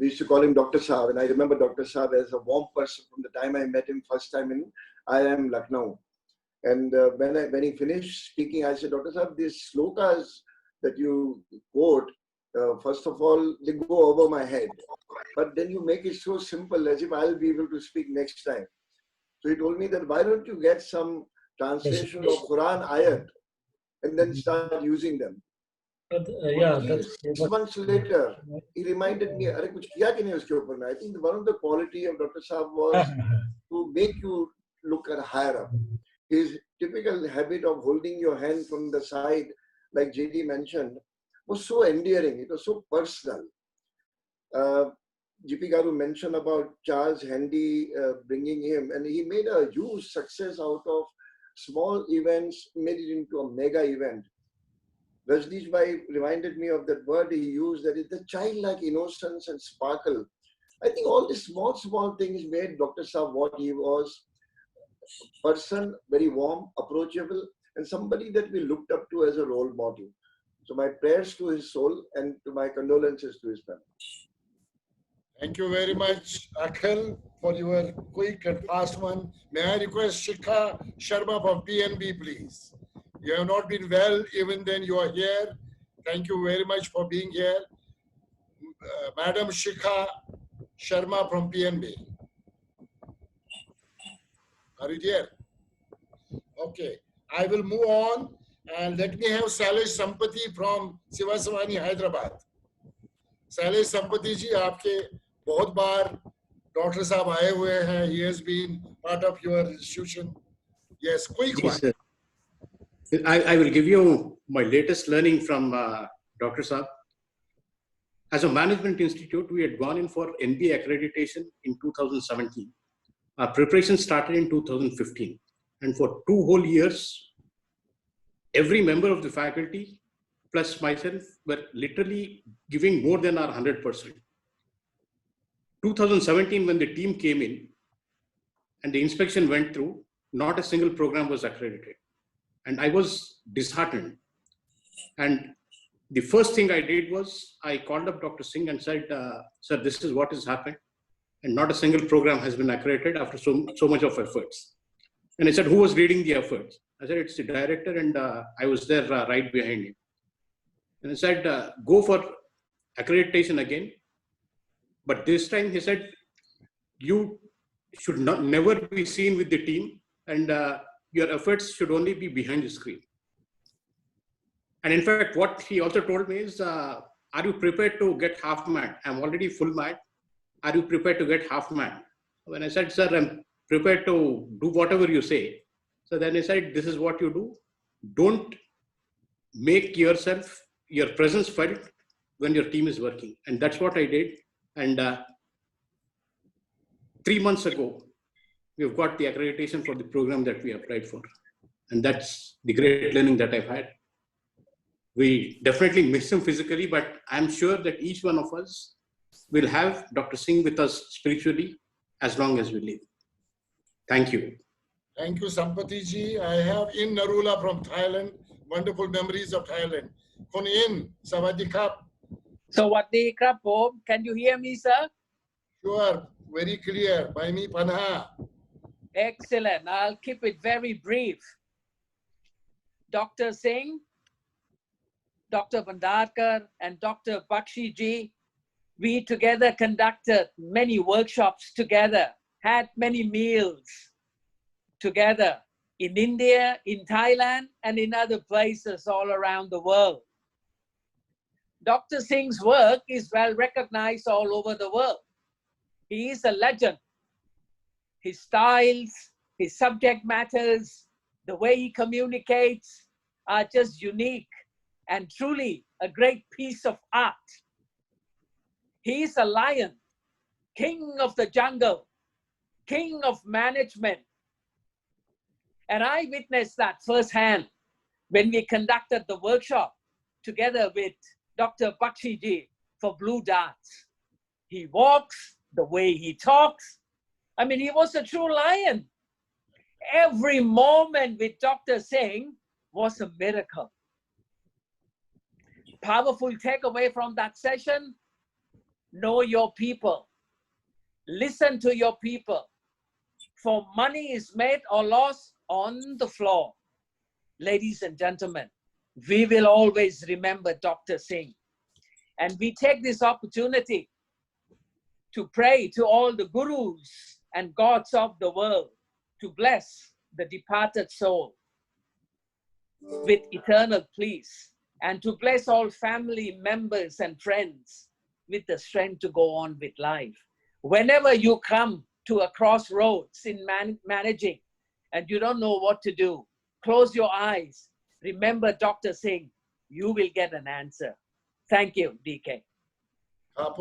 We used to call him Dr. Saab, and I remember Dr. Saab as a warm person from the time I met him first time in IIM Lucknow. And when he finished speaking, I said, Dr. Saab, these slokas that you quote, first of all, they go over my head. But then you make it so simple as if I'll be able to speak next time. So he told me that why don't you get some translation of Quran ayat and then start using them. Yeah, 6 months later, he reminded me, I think one of the quality of Dr. Saab was to make you look at higher up. His typical habit of holding your hand from the side, like JD mentioned, was so endearing. It was so personal. GP Garu mentioned about Charles Handy bringing him, and he made a huge success out of small events, made it into a mega event. Rajneesh Bhai reminded me of that word he used, that is the childlike innocence and sparkle. I think all these small things made Dr. Saab what he was. Person, very warm, approachable, and somebody that we looked up to as a role model. So my prayers to his soul and to my condolences to his family. Thank you very much, Akhil, for your quick and fast one. May I request Shikha Sharma from PNB, please? You have not been well, even then you are here. Thank you very much for being here. Madam Shikha Sharma from PNB. Are you there? Okay, I will move on and let me have Sailesh Sampati from Sivaswani, Hyderabad. Sailesh Sampati ji, आपके बहुत बार doctor साहब आए हुए हैं. He has been part of your institution. Yes, quick one. Yes, I will give you my latest learning from Dr. Saab. As a management institute, we had gone in for NBA accreditation in 2017. Our preparation started in 2015. And for 2 whole years, every member of the faculty, plus myself, were literally giving more than our 100%. 2017, when the team came in and the inspection went through, not a single program was accredited. And I was disheartened. And the first thing I did was I called up Dr. Singh and said, sir, this is what has happened. And not a single program has been accredited after so much of efforts. And I said, who was leading the efforts? I said, it's the director, and I was there right behind him. And I said, go for accreditation again. But this time he said, you should never be seen with the team, and your efforts should only be behind the screen. And in fact, what he also told me is, are you prepared to get half mad? I'm already full mad. Are you prepared to get half mad? When I said, sir, I'm prepared to do whatever you say. So then he said, this is what you do. Don't make your presence felt when your team is working. And that's what I did. And 3 months ago, we've got the accreditation for the program that we applied for. And that's the great learning that I've had. We definitely miss him physically, but I'm sure that each one of us will have Dr. Singh with us spiritually as long as we live. Thank you. Thank you, Sampati ji. I have In Narula from Thailand. Wonderful memories of Thailand. Kun In, Sawadee Krap. Sawadee Krap, can you hear me, sir? Sure, very clear. By me, Panha. Excellent. I'll keep it very brief. Dr. Singh, Dr. Bhandarkar, and Dr. Bakshi ji, we together conducted many workshops together, had many meals together in India, in Thailand, and in other places all around the world. Dr. Singh's work is well recognized all over the world. He is a legend. His styles, his subject matters, the way he communicates are just unique and truly a great piece of art. He is a lion, king of the jungle, king of management. And I witnessed that firsthand when we conducted the workshop together with Dr. Bakshi ji for Blue Darts. He walks, the way he talks. I mean, he was a true lion. Every moment with Dr. Singh was a miracle. Powerful takeaway from that session. Know your people. Listen to your people. For money is made or lost on the floor. Ladies and gentlemen, we will always remember Dr. Singh. And we take this opportunity to pray to all the gurus and gods of the world to bless the departed soul with eternal peace, and to bless all family members and friends with the strength to go on with life. Whenever you come to a crossroads in managing and you don't know what to do, close your eyes, remember Dr. Singh, you will get an answer. Thank you, DK. Thank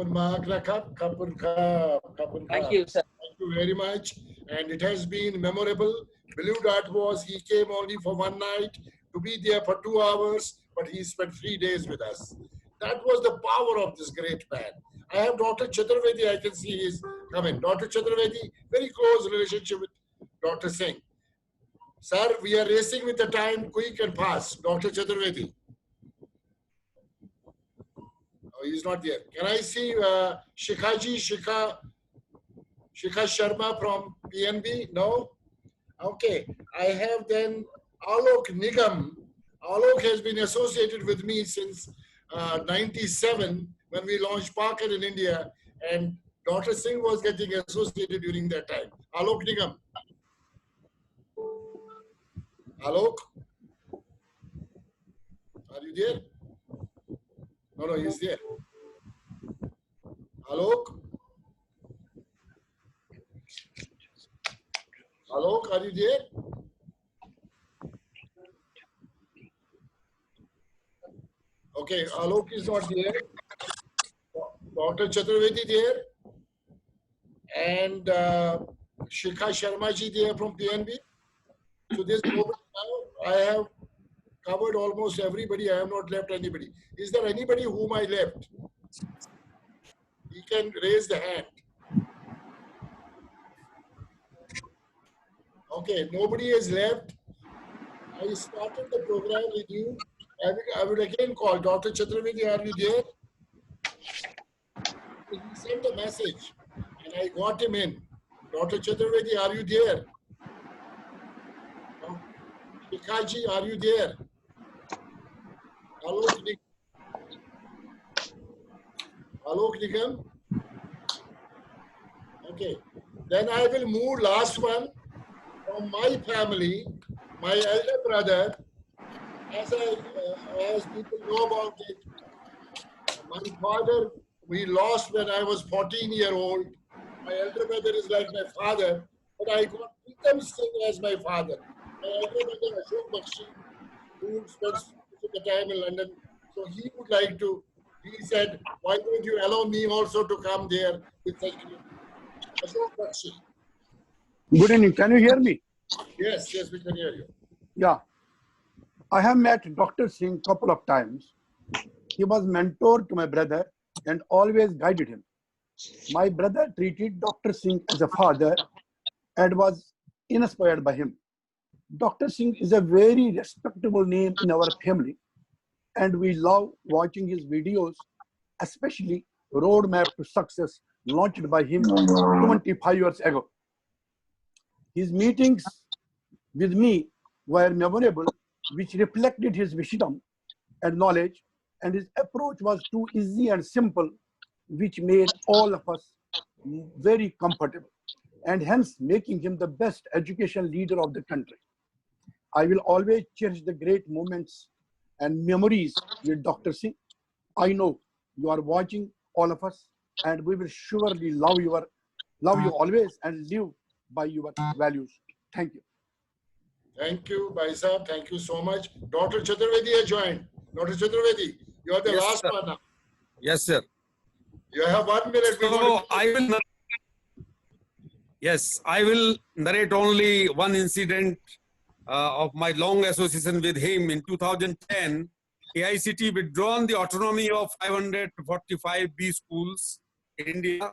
you, sir. Thank you very much. And it has been memorable. Believe that was, he came only for one night to be there for 2 hours, but he spent 3 days with us. That was the power of this great man. I have Dr. Chaturvedi, I can see he's coming. Dr. Chaturvedi, very close relationship with Dr. Singh. Sir, we are racing with the time, quick and fast. Dr. Chaturvedi. Oh, he's not there. Can I see Shikha Sharma from PNB? No? Okay. I have then Alok Nigam. Alok has been associated with me since 97 when we launched Parker in India, and Dr. Singh was getting associated during that time. Alok Nigam. Alok? Are you there? No, he's there. Alok? Alok, are you there? Okay, Alok is not there. Dr. Chaturvedi there. And Shikha Sharma ji there from PNB. So this now I have covered almost everybody. I have not left anybody. Is there anybody whom I left? He can raise the hand. Okay, nobody has left. I started the program with you. I would again call Dr. Chaturvedi, are you there? He sent a message and I got him in. Dr. Chaturvedi, are you there? Shikhaji, are you there? Alok Nigam? Okay. Then I will move last one from my family, my elder brother. As people know about it, my father, we lost when I was 14-year-old. My elder brother is like my father, but I got Pritam Singh as my father. My elder brother, Ashok Bakshi, who spends the time in London, so he would like to, he said, why don't you allow me also to come there with such Ashok Bakshi. Good evening, can you hear me? Yes, we can hear you. Yeah. I have met Dr. Singh couple of times. He was mentor to my brother and always guided him. My brother treated Dr. Singh as a father and was inspired by him. Dr. Singh is a very respectable name in our family, and we love watching his videos, especially Roadmap to Success, launched by him 25 years ago. His meetings with me were memorable, which reflected his wisdom and knowledge, and his approach was too easy and simple, which made all of us very comfortable, and hence making him the best education leader of the country. I will always cherish the great moments and memories with Dr. Singh. I know you are watching all of us, and we will surely love you always and live by your values. Thank you. Thank you, Bhai Sahab. Thank you so much. Dr. Chaturvedi has joined. Dr. Chaturvedi, you are the last one now. Yes, sir. You have 1 minute. So I will narrate only one incident of my long association with him. In 2010, AICT withdrawn the autonomy of 545 B schools in India,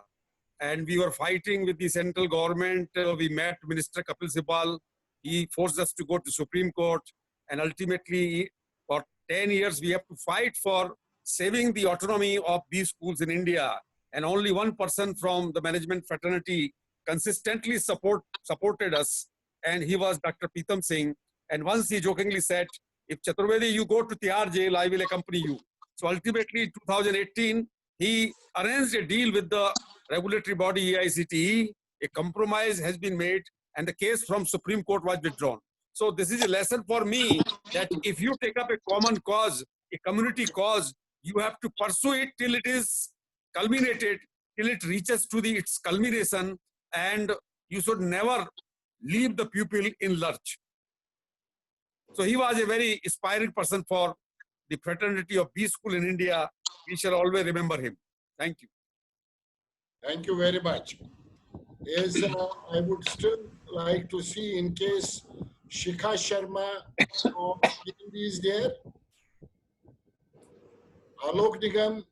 and we were fighting with the central government. We met Minister Kapil Sibal. He forced us to go to Supreme Court, and ultimately for 10 years we have to fight for saving the autonomy of these schools in India. and only one person from the management fraternity consistently supported us, and he was Dr. Pritam Singh. And once he jokingly said, if Chaturvedi, you go to Tihar jail, I will accompany you. So ultimately, in 2018, he arranged a deal with the regulatory body AICTE. A compromise has been made, and the case from Supreme Court was withdrawn. So this is a lesson for me that if you take up a common cause, a community cause, you have to pursue it till it is culminated, till it reaches to its culmination, and you should never leave the pupil in lurch. So he was a very inspiring person for the fraternity of B School in India. We shall always remember him. Thank you. Thank you very much. Yes, I would still like to see, in case Shikha Sharma of Hindi is there, Alok Nigam,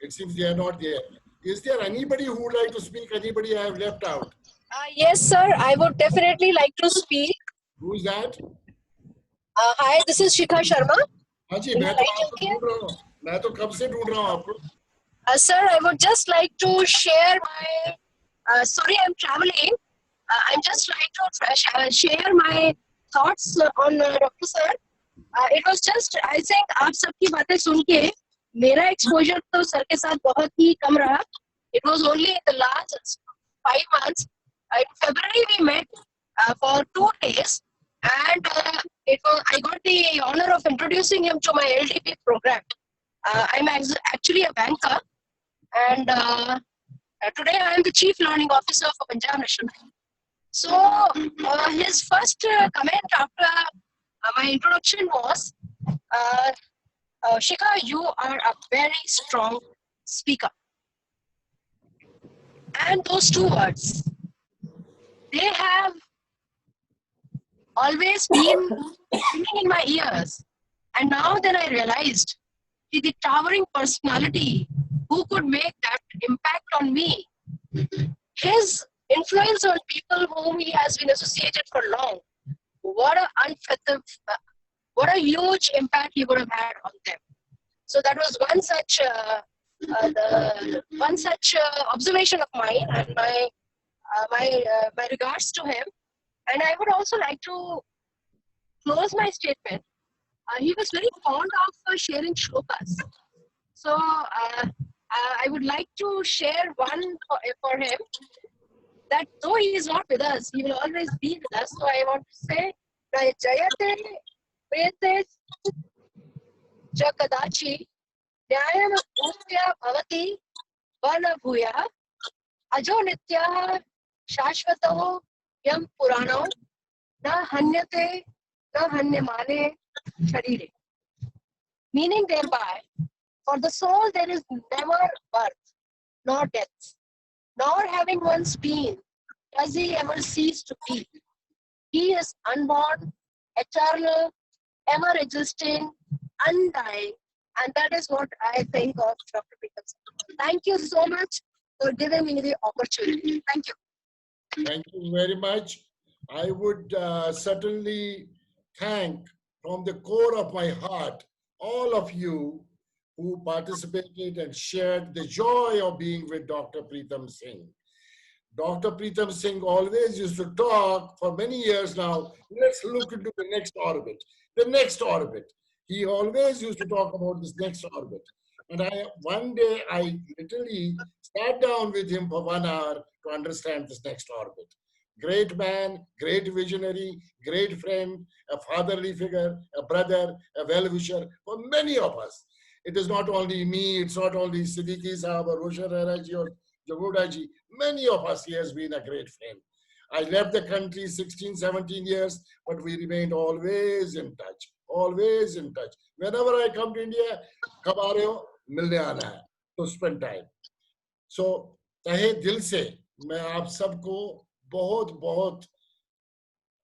it seems they are not there. Is there anybody who would like to speak? Anybody I have left out? Yes, sir. I would definitely like to speak. Who is that? Hi, this is Shikha Sharma. हाँ जी, मैं तो आपको ढूंढ रहा हूँ. मैं तो कब से ढूंढ रहा हूँ आपको. Sir, I would just like to share my. Sorry, I'm traveling. I'm just trying to share my thoughts on Dr. Sir. It was just, I think, आप सबकी बातें सुन के मेरा exposure तो सर के साथ बहुत ही कम रहा. It was only in the last 5 months. In February we met for 2 days, and I got the honor of introducing him to my LDP program. I'm actually a banker, and today I am the Chief Learning Officer for Punjab National Bank. So his first comment after my introduction was, Shikha, you are a very strong speaker. And those 2 words, they have always been ringing in my ears. And now then I realized the towering personality who could make that impact on me. His influence on people whom he has been associated for long, what a huge impact he would have had on them. So that was one such observation of mine, and my regards to him. And I would also like to close my statement. He was very fond of sharing shlokas. So I would like to share one for him, that though he is not with us, he will always be with us. So I want to say, Jayate Prete Jakadachi Nyayam Bhutya Bhavati Varna Bhuya Ajo Nitya Shashvataho Yam Purano Na Hanyate Na Hanyamane Sharire. Meaning thereby, for the soul there is never birth, nor death, nor having once been, does he ever cease to be. He is unborn, eternal, ever existing, undying, and that is what I think of Dr. Pritam Singh. Thank you so much for giving me the opportunity. Thank you. Thank you very much. I would certainly thank from the core of my heart all of you who participated and shared the joy of being with Dr. Pritam Singh. Dr. Pritam Singh always used to talk for many years now, let's look into the next orbit. The next orbit. He always used to talk about this next orbit. And one day I literally sat down with him for 1 hour to understand this next orbit. Great man, great visionary, great friend, a fatherly figure, a brother, a well-wisher for many of us. It is not only me, it's not only Siddiqui Sahab or Roshan Raraji or Jagodaji. Many of us, he has been a great friend. I left the country 16, 17 years, but we remained always in touch, always in touch. Whenever I come to India, kab aa rahe ho? Milne aana hai, to spend time. So, tahe dil se, main aap sabko बहुत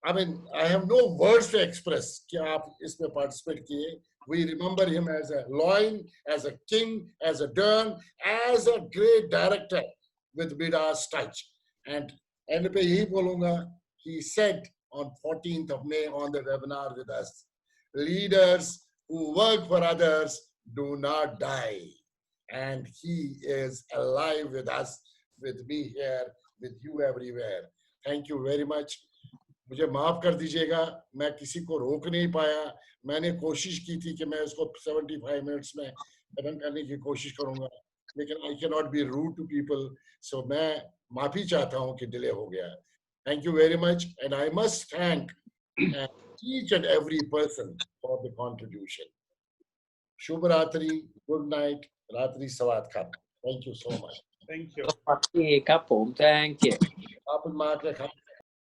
I mean, I have no words to express कि आप इसमें participate किए. We remember him as a loin, as a king, as a Dern, as a great director with Midas touch. And end पे यही बोलूँगा, he said on 14th of May on the webinar with us, leaders who work for others do not die. And he is alive with us, with me here, with you everywhere. Thank you very much. मुझे माफ कर दीजिएगा, मैं किसी को रोक नहीं पाया. मैंने कोशिश की थी कि मैं उसको 75 मिनट्स में खत्म करने की कोशिश करूंगा, लेकिन I cannot be rude to people, so मैं माफी चाहता हूं कि डिले हो गया. Thank you very much, and I must thank each and every person for the contribution. Shubh Ratri, good night, Ratri Savat Khat. Thank you so much. Thank you. Thank you. Apple market.